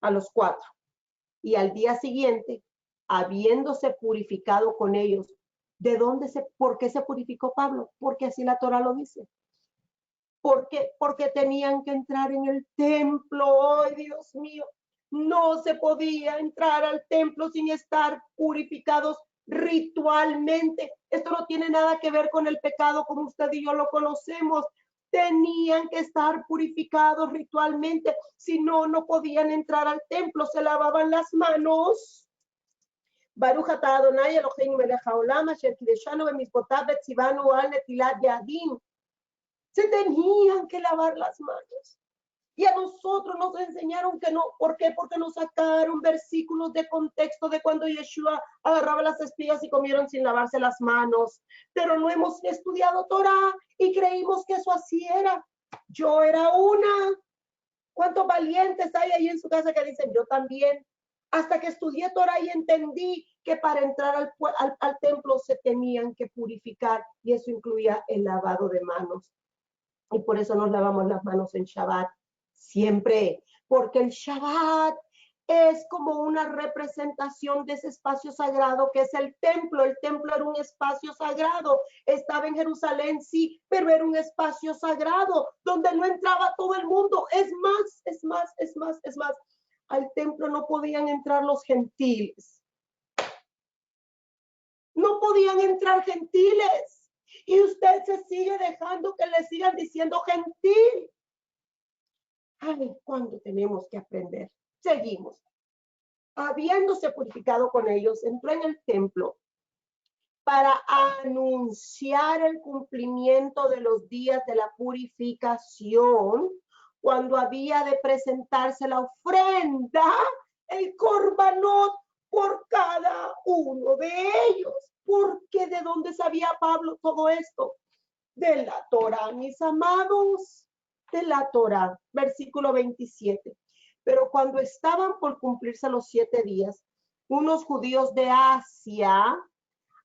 a los 4, y al día siguiente, habiéndose purificado con ellos, ¿por qué se purificó Pablo? Porque así la Torá lo dice. Porque tenían que entrar en el templo. ¡Ay, Dios mío! No se podía entrar al templo sin estar purificados ritualmente. Esto no tiene nada que ver con el pecado como usted y yo lo conocemos. Tenían que estar purificados ritualmente. Si no, no podían entrar al templo. Se lavaban las manos. Baruch atah Adonai Eloheinu melech haolam asher kideshanu bemizvotav vetzivanu al netilat yadim. Se tenían que lavar las manos. Y a nosotros nos enseñaron que no. ¿Por qué? Porque nos sacaron versículos de contexto de cuando Yeshua agarraba las espigas y comieron sin lavarse las manos. Pero no hemos estudiado Torah y creímos que eso así era. Yo era una. ¿Cuántos valientes hay ahí en su casa que dicen yo también? Hasta que estudié Torah y entendí que para entrar al templo se tenían que purificar y eso incluía el lavado de manos. Y por eso nos lavamos las manos en Shabbat. Siempre, porque el Shabbat es como una representación de ese espacio sagrado que es el templo. El templo era un espacio sagrado, estaba en Jerusalén, sí, pero era un espacio sagrado donde no entraba todo el mundo. Es más, al templo no podían entrar los gentiles. No podían entrar gentiles. Y usted se sigue dejando que le sigan diciendo gentil. Ay, ¿cuándo tenemos que aprender? Seguimos. Habiéndose purificado con ellos, entró en el templo para anunciar el cumplimiento de los días de la purificación, cuando había de presentarse la ofrenda, el corbanot por cada uno de ellos. Porque ¿de dónde sabía Pablo todo esto? De la Torá, mis amados, de la Torá. Versículo 27. Pero cuando estaban por cumplirse los 7 días, unos judíos de Asia,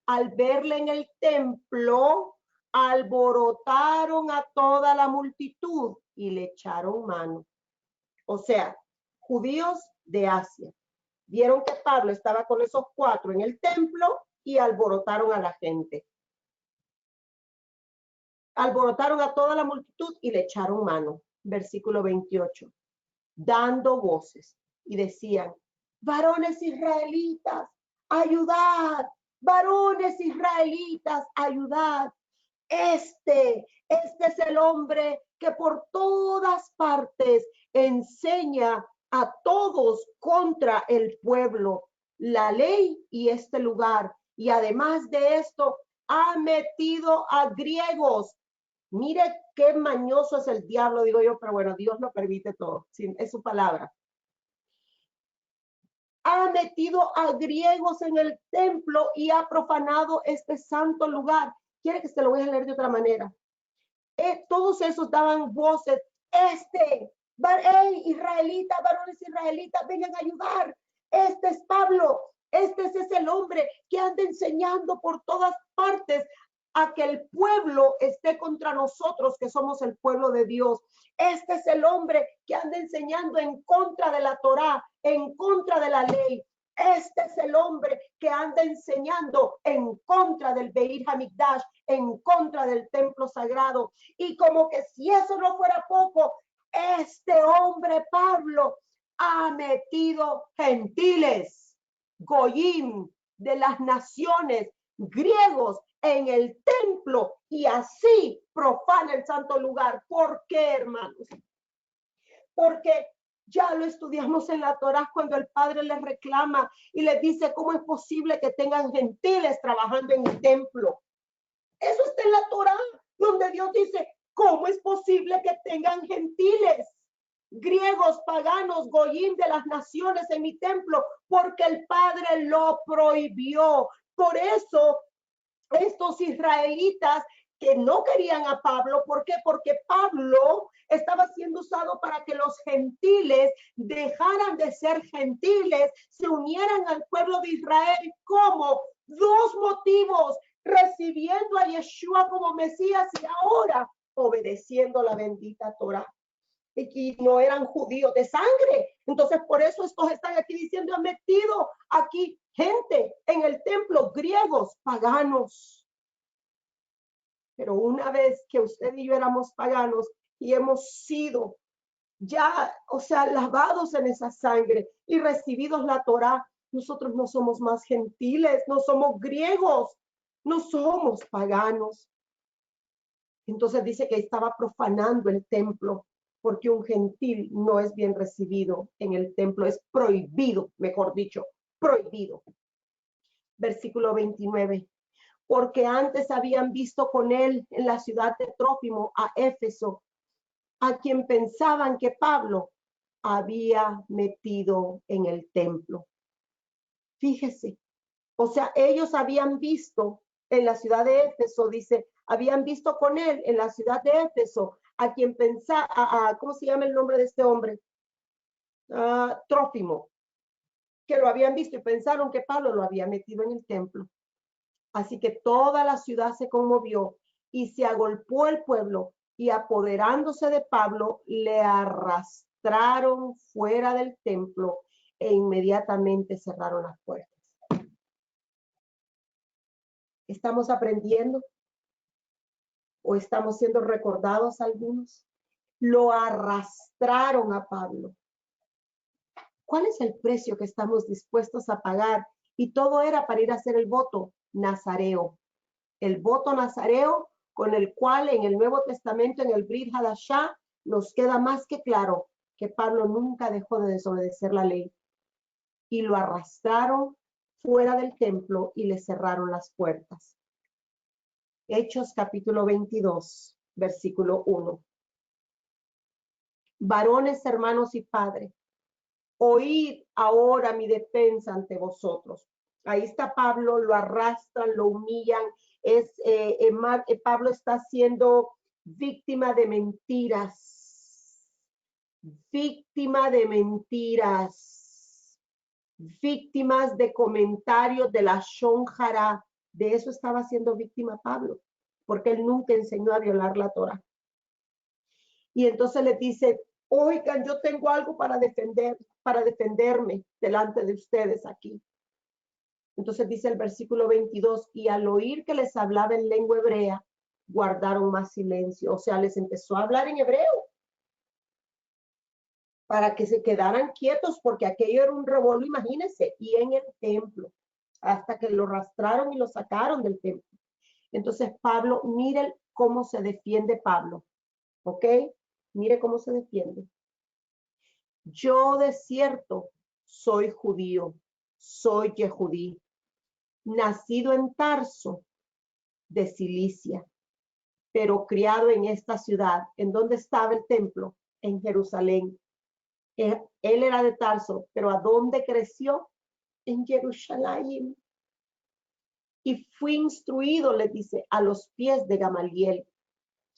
al verle en el templo, alborotaron a toda la multitud y le echaron mano. O sea, judíos de Asia vieron que Pablo estaba con esos 4 en el templo y alborotaron a la gente. Alborotaron a toda la multitud y le echaron mano. Versículo 28. Dando voces y decían: varones israelitas, ayudad. Varones israelitas, ayudad. Este es el hombre que por todas partes enseña a todos contra el pueblo, la ley y este lugar. Y además de esto, ha metido a griegos. Mire qué mañoso es el diablo, digo yo, pero bueno, Dios lo permite todo, es su palabra. Ha metido a griegos en el templo y ha profanado este santo lugar. Quiere que se lo voy a leer de otra manera. Todos esos daban voces: israelita, varones israelitas, vengan a ayudar. Este es Pablo, este es el hombre que anda enseñando por todas partes a que el pueblo esté contra nosotros, que somos el pueblo de Dios. Este es el hombre que anda enseñando en contra de la Torá, en contra de la ley. Este es el hombre que anda enseñando en contra del Beit Hamikdash, en contra del templo sagrado. Y como que si eso no fuera poco, este hombre Pablo ha metido gentiles, goyim, de las naciones, griegos, en el templo, y así profana el santo lugar. ¿Por qué, hermanos? Porque ya lo estudiamos en la Torá cuando el Padre les reclama y les dice: ¿cómo es posible que tengan gentiles trabajando en el templo? Eso está en la Torá, donde Dios dice: ¿cómo es posible que tengan gentiles, griegos, paganos, goyim de las naciones en mi templo? Porque el Padre lo prohibió. Por eso estos israelitas que no querían a Pablo. ¿Por qué? Porque Pablo estaba siendo usado para que los gentiles dejaran de ser gentiles, se unieran al pueblo de Israel. ¿Cómo? Dos motivos: recibiendo a Yeshua como Mesías y ahora obedeciendo la bendita Torá. Y no eran judíos de sangre. Entonces, por eso estos están aquí diciendo: han metido aquí gente en el templo, griegos, paganos. Pero una vez que usted y yo éramos paganos y hemos sido ya, o sea, lavados en esa sangre y recibidos la Torá, nosotros no somos más gentiles, no somos griegos, no somos paganos. Entonces dice que estaba profanando el templo, porque un gentil no es bien recibido en el templo, es prohibido, mejor dicho, prohibido. Versículo 29. Porque antes habían visto con él en la ciudad de Trófimo a Éfeso, a quien pensaban que Pablo había metido en el templo. Fíjese, o sea, ellos habían visto en la ciudad de Éfeso, dice, habían visto con él en la ciudad de Éfeso, a quien pensaba, ¿cómo se llama el nombre de este hombre? Trófimo, que lo habían visto y pensaron que Pablo lo había metido en el templo. Así que toda la ciudad se conmovió y se agolpó el pueblo, y apoderándose de Pablo, le arrastraron fuera del templo e inmediatamente cerraron las puertas. ¿Estamos aprendiendo o estamos siendo recordados algunos? Lo arrastraron a Pablo. ¿Cuál es el precio que estamos dispuestos a pagar? Y todo era para ir a hacer el voto nazareo. El voto nazareo con el cual en el Nuevo Testamento, en el Brit Hadashah, nos queda más que claro que Pablo nunca dejó de desobedecer la ley. Y lo arrastraron fuera del templo y le cerraron las puertas. Hechos capítulo 22, versículo 1. Varones, hermanos y padres, oíd ahora mi defensa ante vosotros. Ahí está Pablo, lo arrastran, lo humillan. Pablo está siendo víctima de mentiras, víctimas de comentarios de la shonjara. De eso estaba siendo víctima Pablo, porque él nunca enseñó a violar la Torá. Y entonces le dice: oigan, yo tengo algo para defenderme delante de ustedes aquí. Entonces dice el versículo 22, y al oír que les hablaba en lengua hebrea, guardaron más silencio. O sea, les empezó a hablar en hebreo para que se quedaran quietos, porque aquello era un revuelo, imagínense, y en el templo, hasta que lo arrastraron y lo sacaron del templo. Entonces Pablo, miren cómo se defiende Pablo, ¿ok? Mire cómo se defiende. Yo de cierto soy judío, soy Yehudí, nacido en Tarso de Cilicia, pero criado en esta ciudad. ¿En dónde estaba el templo? En Jerusalén. Él era de Tarso, pero ¿a dónde creció? En Jerusalén. Y fui instruido, le dice, a los pies de Gamaliel.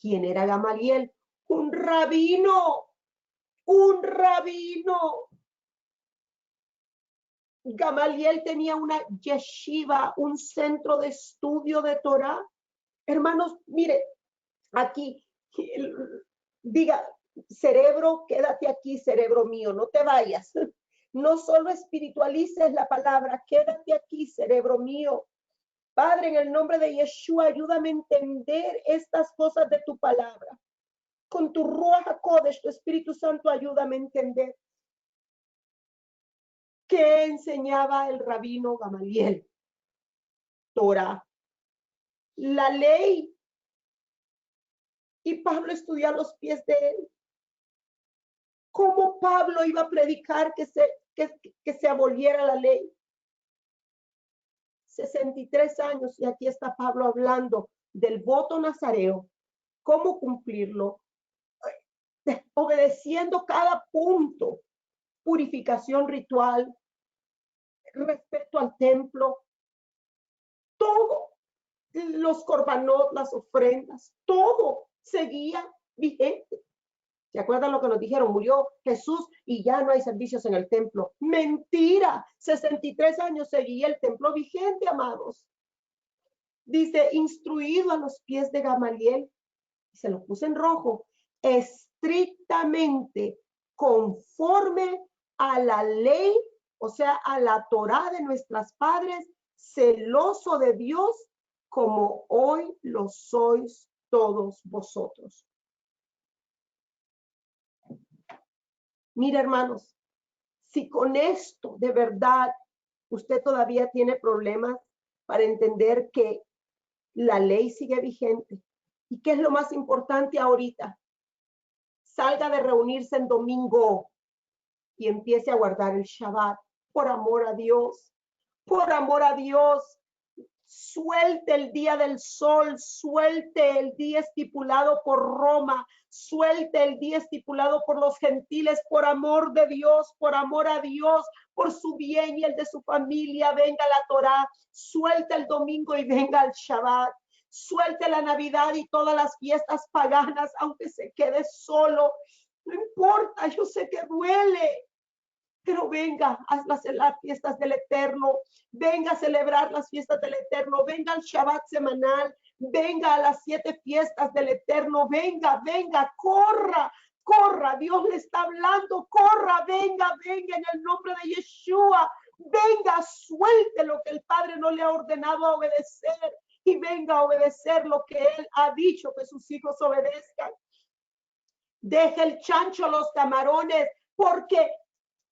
¿Quién era Gamaliel? Un rabino. Un rabino. Gamaliel tenía una yeshiva, un centro de estudio de Torah. Hermanos, mire, aquí, diga, cerebro, quédate aquí, cerebro mío, no te vayas. No solo espiritualices la palabra, quédate aquí, cerebro mío. Padre, en el nombre de Yeshua, ayúdame a entender estas cosas de tu palabra. Con tu Ruach HaKodesh, tu Espíritu Santo, ayúdame a entender. ¿Qué enseñaba el rabino Gamaliel? Torah, la ley. Y Pablo estudió a los pies de él. ¿Cómo Pablo iba a predicar que se aboliera la ley? 63 años, y aquí está Pablo hablando del voto nazareo, cómo cumplirlo, obedeciendo cada punto, purificación ritual, respeto al templo, todo. los corbanot, las ofrendas, todo seguía vigente. ¿Se acuerdan lo que nos dijeron? Murió Jesús y ya no hay servicios en el templo. Mentira, 63 años seguía el templo vigente, amados. Dice, instruido a los pies de Gamaliel, se lo puse en rojo, estrictamente conforme a la ley, o sea, a la Torá de nuestros padres, celoso de Dios, como hoy lo sois todos vosotros. Mira, hermanos, si con esto de verdad usted todavía tiene problemas para entender que la ley sigue vigente, ¿y qué es lo más importante ahorita? Salga de reunirse en domingo y empiece a guardar el Shabbat. Por amor a Dios, por amor a Dios, suelte el día del sol, suelte el día estipulado por Roma, suelte el día estipulado por los gentiles, por amor de Dios, por amor a Dios, por su bien y el de su familia. Venga la Torá, suelte el domingo y venga el Shabbat. Suelte la Navidad y todas las fiestas paganas, aunque se quede solo. No importa, yo sé que duele, pero venga a las fiestas del Eterno, venga a celebrar las fiestas del Eterno, venga al Shabbat semanal, venga a las 7 fiestas del Eterno, venga, venga, corra, corra, Dios le está hablando, corra, venga, venga en el nombre de Yeshua, venga, suelte lo que el Padre no le ha ordenado a obedecer y venga a obedecer lo que Él ha dicho que sus hijos obedezcan. Deje el chancho a los camarones, porque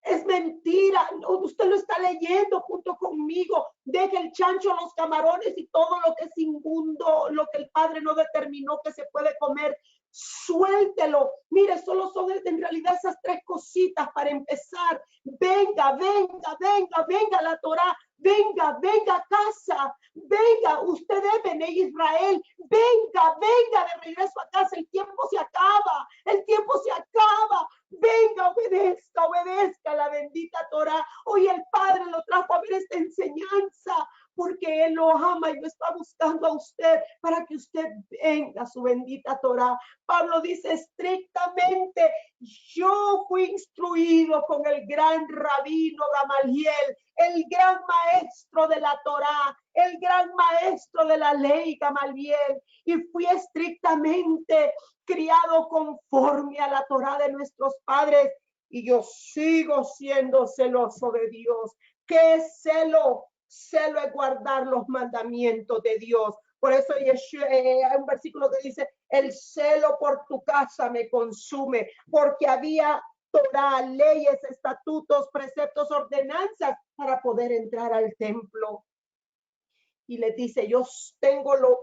es mentira. Usted lo está leyendo junto conmigo. Deje el chancho a los camarones y todo lo que es inmundo, lo que el Padre no determinó que se puede comer. Suéltelo. Mire, solo son en realidad esas 3 cositas para empezar. Venga, venga, venga, venga la Torá. Venga, venga a casa. Venga, usted debe, Israel. Venga, venga de regreso a casa. El tiempo se acaba. El tiempo se acaba. Venga, obedezca, obedezca la bendita Torá. Hoy el Padre lo trajo a ver esta enseñanza porque Él lo ama y lo está buscando a usted para que usted venga a su bendita Torá. Pablo dice estrictamente, yo fui instruido con el gran rabino Gamaliel, el gran maestro de la Torá, el gran maestro de la ley Gamaliel, y fui estrictamente criado conforme a la Torá de nuestros padres, y yo sigo siendo celoso de Dios. ¿Qué celo? Celo es guardar los mandamientos de Dios. Por eso hay un versículo que dice, el celo por tu casa me consume, porque había Torá, leyes, estatutos, preceptos, ordenanzas para poder entrar al templo. Y les dice, yo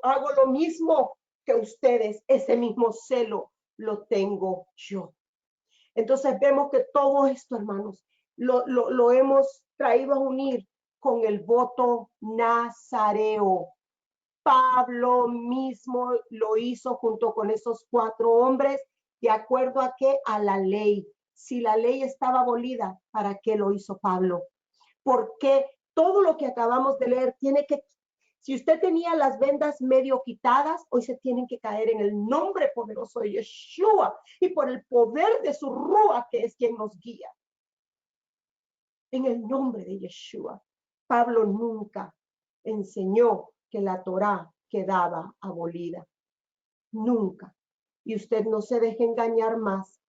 hago lo mismo que ustedes, ese mismo celo lo tengo yo. Entonces vemos que todo esto, hermanos, lo hemos traído a unir con el voto nazareo. Pablo mismo lo hizo junto con esos 4 hombres, de acuerdo a qué, a la ley. Si la ley estaba abolida, ¿para qué lo hizo Pablo? Porque todo lo que acabamos de leer tiene que, si usted tenía las vendas medio quitadas, hoy se tienen que caer en el nombre poderoso de Yeshua y por el poder de su Rúa, que es quien nos guía. En el nombre de Yeshua. Pablo nunca enseñó que la Torá quedaba abolida. Nunca. Y usted no se deje engañar más.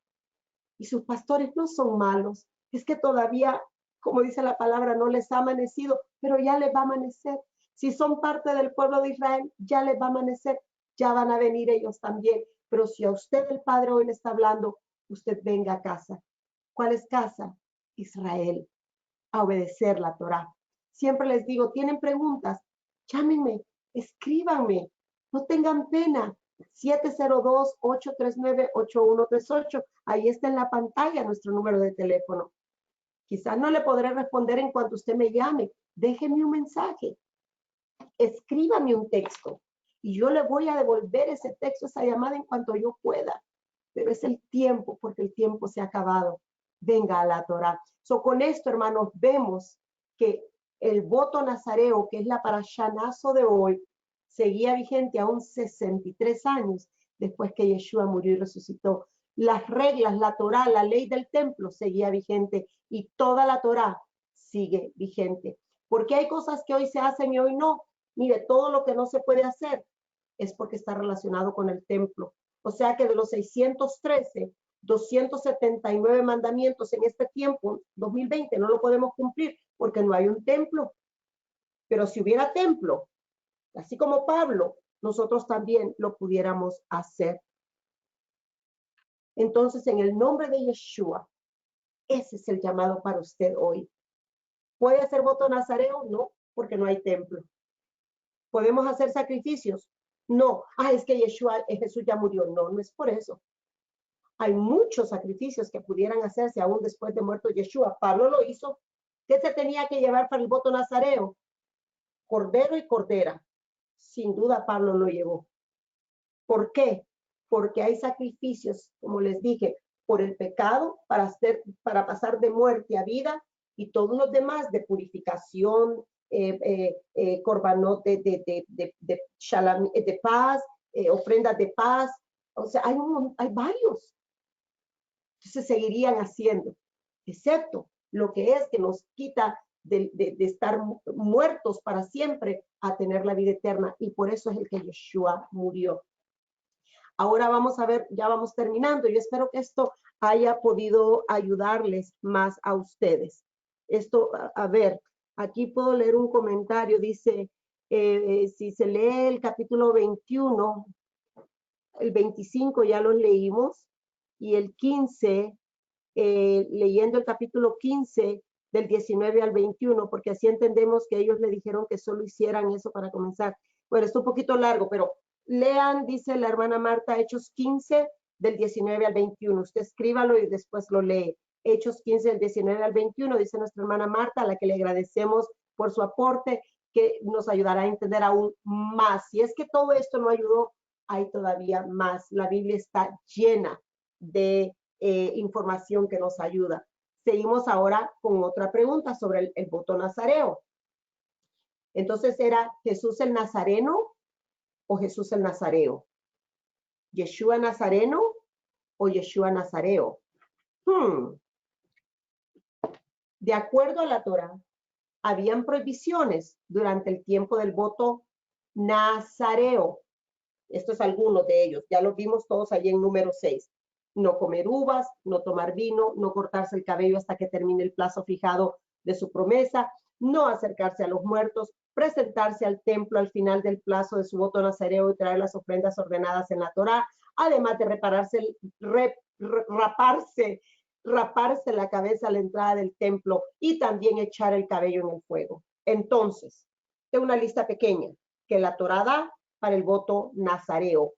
Y sus pastores no son malos. Es que todavía, como dice la palabra, no les ha amanecido, pero ya les va a amanecer. Si son parte del pueblo de Israel, ya les va a amanecer. Ya van a venir ellos también. Pero si a usted el Padre hoy le está hablando, usted venga a casa. ¿Cuál es casa? Israel. A obedecer la Torá. Siempre les digo, ¿tienen preguntas? Llámenme, escríbanme, no tengan pena. 702-839-8138. Ahí está en la pantalla nuestro número de teléfono. Quizás no le podré responder en cuanto usted me llame. Déjeme un mensaje. Escríbame un texto y yo le voy a devolver ese texto, esa llamada en cuanto yo pueda. Pero es el tiempo, porque el tiempo se ha acabado. Venga a la Torá. Con esto, hermanos, vemos que el voto nazareo, que es la parashanazo de hoy, seguía vigente aún 63 años después que Yeshua murió y resucitó. Las reglas, la Torá, la ley del templo seguía vigente y toda la Torá sigue vigente. Porque hay cosas que hoy se hacen y hoy no. Mire, todo lo que no se puede hacer es porque está relacionado con el templo. O sea que de los 613, 279 mandamientos en este tiempo, 2020, no lo podemos cumplir porque no hay un templo. Pero si hubiera templo, así como Pablo, nosotros también lo pudiéramos hacer. Entonces, en el nombre de Yeshua, ese es el llamado para usted hoy. ¿Puede hacer voto nazareo? No, porque no hay templo. ¿Podemos hacer sacrificios? No. Es que Jesús ya murió. No, no es por eso. Hay muchos sacrificios que pudieran hacerse aún después de muerto Yeshua. Pablo lo hizo. ¿Qué se tenía que llevar para el voto nazareo? Cordero y cordera. Sin duda Pablo lo llevó. ¿Por qué? Porque hay sacrificios, como les dije, por el pecado, para pasar de muerte a vida, y todos los demás de purificación, corbanot de paz, ofrendas de paz. O sea, hay varios. Entonces seguirían haciendo, excepto lo que es que nos quita de estar muertos para siempre a tener la vida eterna, y por eso es el que Yeshua murió. Ahora vamos a ver, ya vamos terminando. Yo espero que esto haya podido ayudarles más a ustedes. Esto, a ver, aquí puedo leer un comentario. Dice, si se lee el capítulo 21, el 25 ya lo leímos, y el 15, leyendo el capítulo 15, del 19 al 21, porque así entendemos que ellos le dijeron que solo hicieran eso para comenzar. Bueno, está un poquito largo, pero lean, dice la hermana Marta, Hechos 15, del 19 al 21. Usted escríbalo y después lo lee. Hechos 15, del 19 al 21, dice nuestra hermana Marta, a la que le agradecemos por su aporte, que nos ayudará a entender aún más. Si es que todo esto no ayudó, hay todavía más. La Biblia está llena de información que nos ayuda. Seguimos ahora con otra pregunta sobre el voto nazareo. Entonces, ¿era Jesús el Nazareno o Jesús el Nazareo? ¿Yeshua Nazareno o Yeshua Nazareo? De acuerdo a la Torá, habían prohibiciones durante el tiempo del voto nazareo. Esto es alguno de ellos. Ya los vimos todos allí en número 6. No comer uvas, no tomar vino, no cortarse el cabello hasta que termine el plazo fijado de su promesa, no acercarse a los muertos, presentarse al templo al final del plazo de su voto nazareo y traer las ofrendas ordenadas en la Torá, además de raparse la cabeza a la entrada del templo y también echar el cabello en el fuego. Entonces, de una lista pequeña que la Torá da para el voto nazareo.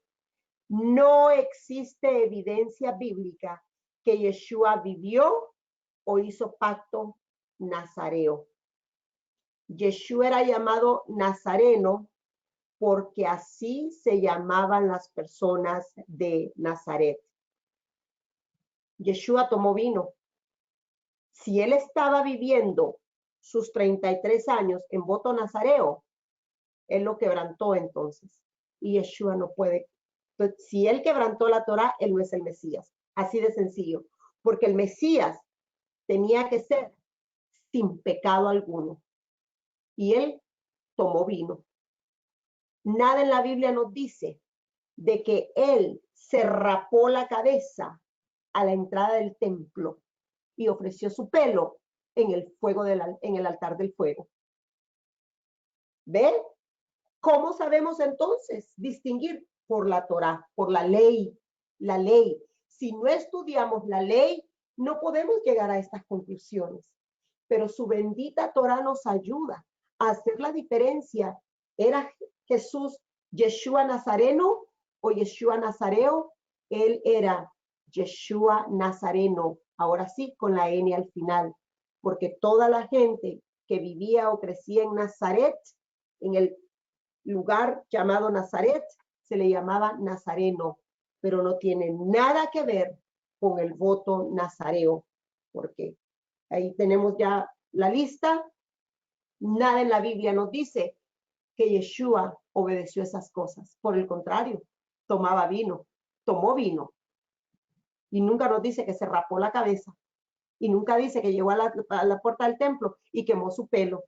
No existe evidencia bíblica que Yeshua vivió o hizo pacto nazareo. Yeshua era llamado nazareno porque así se llamaban las personas de Nazaret. Yeshua tomó vino. Si él estaba viviendo sus 33 años en voto nazareo, él lo quebrantó entonces. Y Yeshua no puede. Entonces, si él quebrantó la Torá, él no es el Mesías. Así de sencillo. Porque el Mesías tenía que ser sin pecado alguno. Y él tomó vino. Nada en la Biblia nos dice de que él se rapó la cabeza a la entrada del templo y ofreció su pelo en el fuego en el altar del fuego. ¿Ven? ¿Cómo sabemos entonces distinguir? Por la Torá, por la ley. La ley. Si no estudiamos la ley, no podemos llegar a estas conclusiones. Pero su bendita Torá nos ayuda a hacer la diferencia. ¿Era Jesús Yeshua Nazareno o Yeshua Nazareo? Él era Yeshua Nazareno. Ahora sí, con la N al final. Porque toda la gente que vivía o crecía en Nazaret, en el lugar llamado Nazaret, se le llamaba nazareno, pero no tiene nada que ver con el voto nazareo, porque ahí tenemos ya la lista. Nada en la Biblia nos dice que Yeshua obedeció esas cosas. Por el contrario, tomaba vino, tomó vino. Y nunca nos dice que se rapó la cabeza. Y nunca dice que llegó a la puerta del templo y quemó su pelo.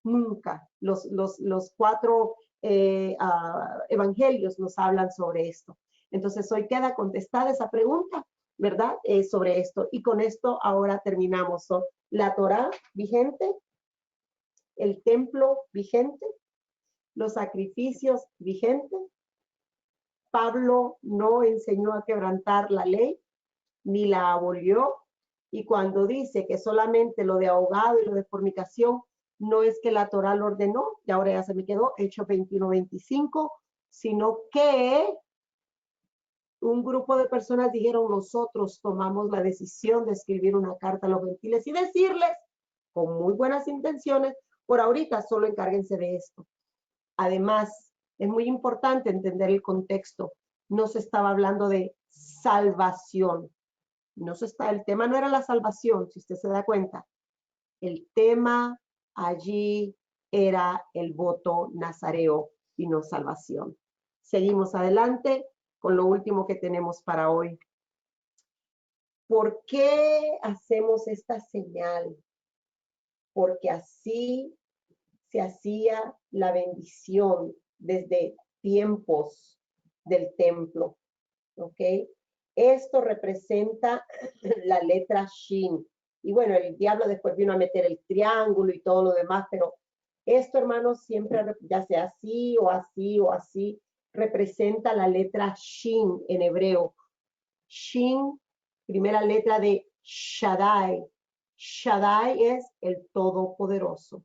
Nunca. Los cuatro evangelios nos hablan sobre esto. Entonces hoy queda contestada esa pregunta, ¿verdad? Sobre esto. Y con esto ahora terminamos. La Torá vigente, el templo vigente, los sacrificios vigentes. Pablo no enseñó a quebrantar la ley, ni la abolió. Y cuando dice que solamente lo de ahogado y lo de fornicación, no es que la Torá lo ordenó, y ahora ya se me quedó, Hechos 21-25, sino que un grupo de personas dijeron, nosotros tomamos la decisión de escribir una carta a los gentiles y decirles, con muy buenas intenciones, por ahorita solo encárguense de esto. Además, es muy importante entender el contexto. No se estaba hablando de salvación. El tema no era la salvación, si usted se da cuenta. El tema allí era el voto nazareo y no salvación. Seguimos adelante con lo último que tenemos para hoy. ¿Por qué hacemos esta señal? Porque así se hacía la bendición desde tiempos del templo, ¿ok? Esto representa la letra Shin. Y bueno, el diablo después vino a meter el triángulo y todo lo demás, pero esto, hermanos, siempre, ya sea así o así o así, representa la letra Shin en hebreo. Shin, primera letra de Shaddai. Shaddai es el Todopoderoso.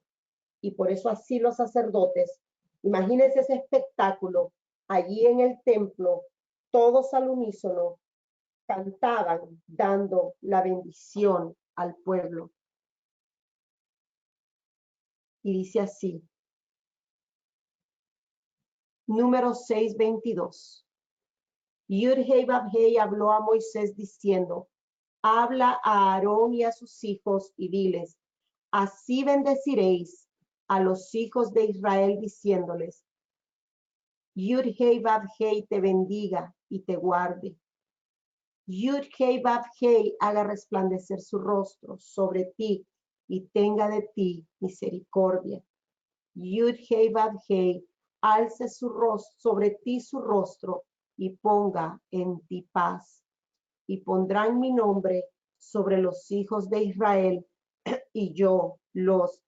Y por eso así los sacerdotes, imagínense ese espectáculo allí en el templo, todos al unísono, cantaban dando la bendición al pueblo. Y dice así, número 6:22. Yud-Hei Vav-Hei habló a Moisés diciendo, habla a Aarón y a sus hijos y diles, así bendeciréis a los hijos de Israel diciéndoles, Yud-Hei Vav-Hei te bendiga y te guarde. Yud-Hei Vav-Hei haga resplandecer su rostro sobre ti y tenga de ti misericordia. Yud-Hei Vav-Hei alce su rostro sobre ti su rostro y ponga en ti paz. Y pondrán mi nombre sobre los hijos de Israel y yo los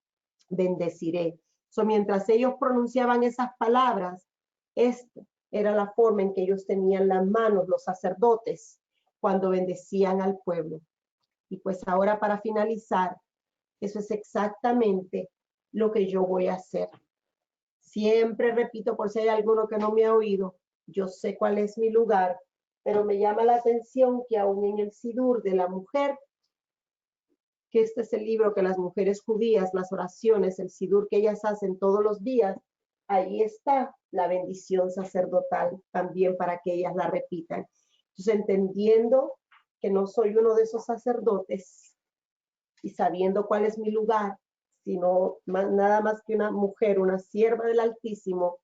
bendeciré. Mientras ellos pronunciaban esas palabras, esta era la forma en que ellos tenían las manos, los sacerdotes, cuando bendecían al pueblo. Y pues ahora para finalizar, eso es exactamente lo que yo voy a hacer. Siempre repito, por si hay alguno que no me ha oído, yo sé cuál es mi lugar, pero me llama la atención que aún en el Sidur de la mujer, que este es el libro que las mujeres judías, las oraciones, el Sidur que ellas hacen todos los días, ahí está la bendición sacerdotal también para que ellas la repitan. Entonces, entendiendo que no soy uno de esos sacerdotes y sabiendo cuál es mi lugar, sino nada más que una mujer, una sierva del Altísimo,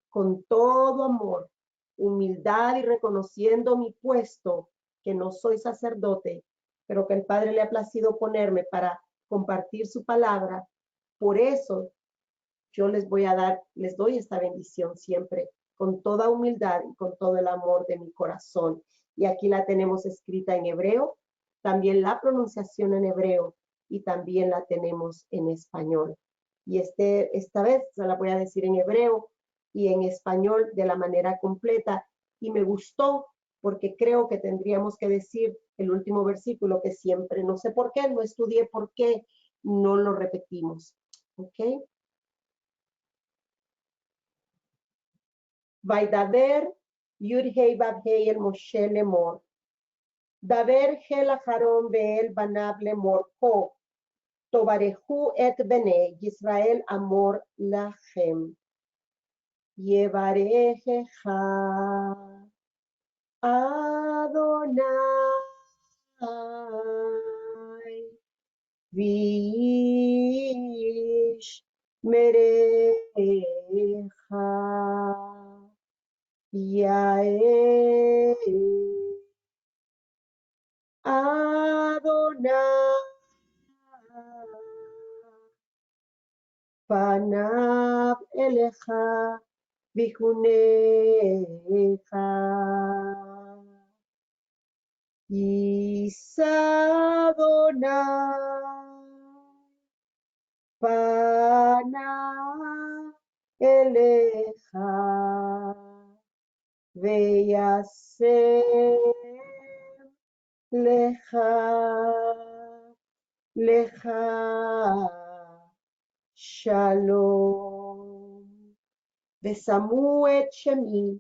con todo amor, humildad y reconociendo mi puesto, que no soy sacerdote, pero que el Padre le ha placido ponerme para compartir su palabra. Por eso yo les doy esta bendición siempre, con toda humildad y con todo el amor de mi corazón. Y aquí la tenemos escrita en hebreo, también la pronunciación en hebreo y también la tenemos en español. Y esta vez se la voy a decir en hebreo y en español de la manera completa. Y me gustó porque creo que tendríamos que decir el último versículo que siempre, no sé por qué, no estudié por qué, no lo repetimos. ¿Ok? Vaidaber Yud-Hei Vav-Hei el Moshe Lemor. Daber Hel Aharon Be'el Banav Lemor Ko. Tobarehu et Bene Yisrael Amor Lachem. Yevarejeja Adonai Vish Merecha. Yael Adonai Panav Elecha Vihunecha Isadonai Panav Elecha Veyasem Lecha Lecha Shalom. Vesamu et shemi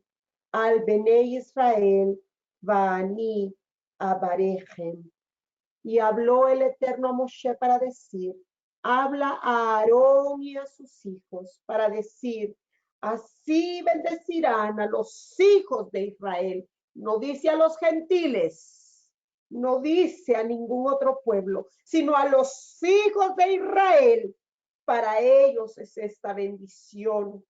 al Benei Israel, Vani Abarechem. Y habló el Eterno a Moshe para decir, habla a Aarón y a sus hijos para decir, así bendecirán a los hijos de Israel. No dice a los gentiles, no dice a ningún otro pueblo, sino a los hijos de Israel. Para ellos es esta bendición.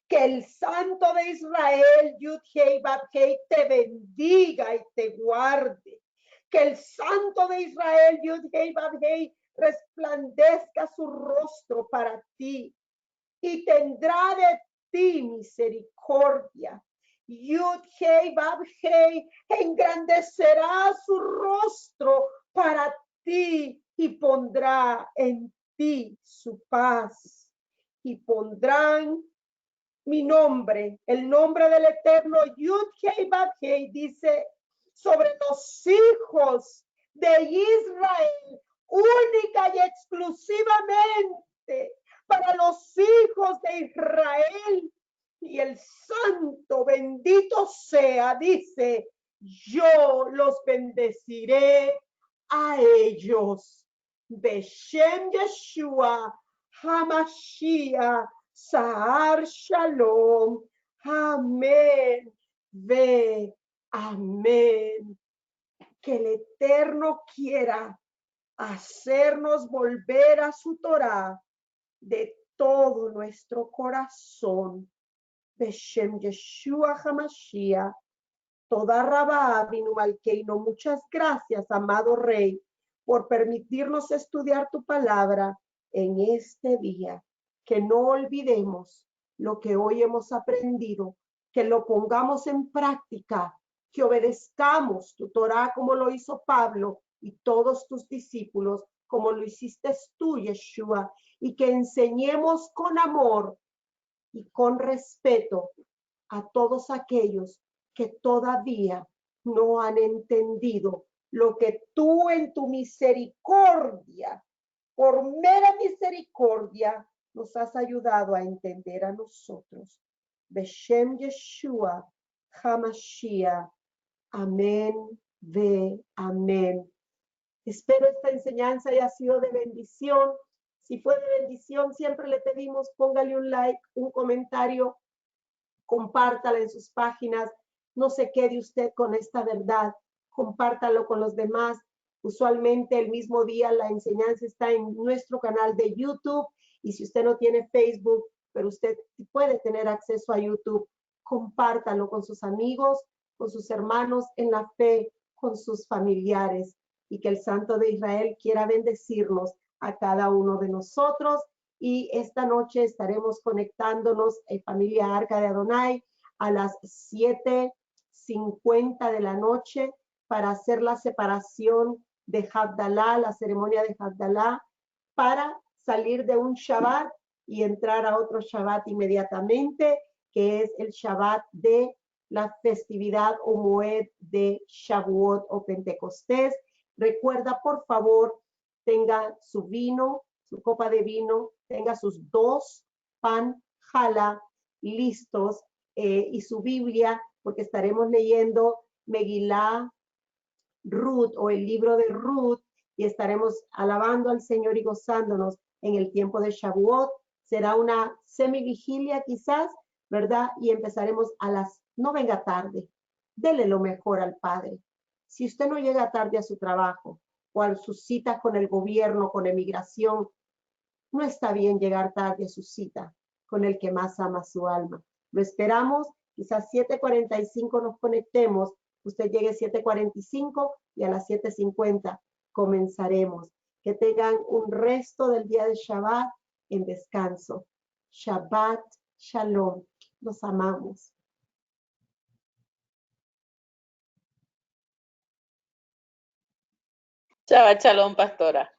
Que el Santo de Israel, Yud-Hei, Vav-Hei, te bendiga y te guarde. Que el Santo de Israel, Yud-Hei, Vav-Hei, resplandezca su rostro para ti y tendrá de ti misericordia. Yud-Hei, Vav-Hei, engrandecerá su rostro para ti y pondrá en ti su paz. Y pondrán mi nombre, el nombre del Eterno, Yud-Hei, Vav-Hei, dice, sobre los hijos de Israel, única y exclusivamente para los hijos de Israel. Y el santo bendito sea, dice, yo los bendeciré a ellos. Beshem Yeshua HaMashiach Sahar Shalom. Amén. Ve. Amén. Que el Eterno quiera hacernos volver a su Torah de todo nuestro corazón. Beshem Yeshua HaMashiach. Toda Rabá Avinu Malkeino. Muchas gracias, amado Rey, por permitirnos estudiar tu palabra en este día. Que no olvidemos lo que hoy hemos aprendido, que lo pongamos en práctica, que obedezcamos tu Torah como lo hizo Pablo y todos tus discípulos, como lo hiciste tú, Yeshua, y que enseñemos con amor y con respeto a todos aquellos que todavía no han entendido lo que tú en tu misericordia, por mera misericordia, nos has ayudado a entender a nosotros. Beshem Yeshua HaMashiach. Amén. Ve. Amén. Espero esta enseñanza haya sido de bendición. Si fue de bendición, siempre le pedimos, póngale un like, un comentario, compártala en sus páginas. No se quede usted con esta verdad. Compártalo con los demás. Usualmente el mismo día la enseñanza está en nuestro canal de YouTube, y si usted no tiene Facebook, pero usted puede tener acceso a YouTube, compártalo con sus amigos, con sus hermanos en la fe, con sus familiares, y que el Santo de Israel quiera bendecirnos a cada uno de nosotros. Y esta noche estaremos conectándonos en Familia Arca de Adonai a las 7:50 de la noche para hacer la separación de Havdalah, la ceremonia de Havdalah, para salir de un Shabbat y entrar a otro Shabbat inmediatamente, que es el Shabbat de la festividad o Moed de Shavuot o Pentecostés. Recuerda, por favor, tenga su vino, su copa de vino, tenga sus 2 pan jala listos y su Biblia, porque estaremos leyendo Megilá, Ruth o el libro de Ruth, y estaremos alabando al Señor y gozándonos en el tiempo de Shavuot. Será una semivigilia quizás, ¿verdad? Y empezaremos no venga tarde, dele lo mejor al Padre. Si usted no llega tarde a su trabajo o a sus citas con el gobierno, con emigración, no está bien llegar tarde a su cita. con el que más ama su alma. Lo esperamos, quizás 7:45 nos conectemos, usted llegue 7:45 y a las 7:50 comenzaremos. Que tengan un resto del día de Shabbat en descanso. Shabbat Shalom. Los amamos. Shabbat Shalom, pastora.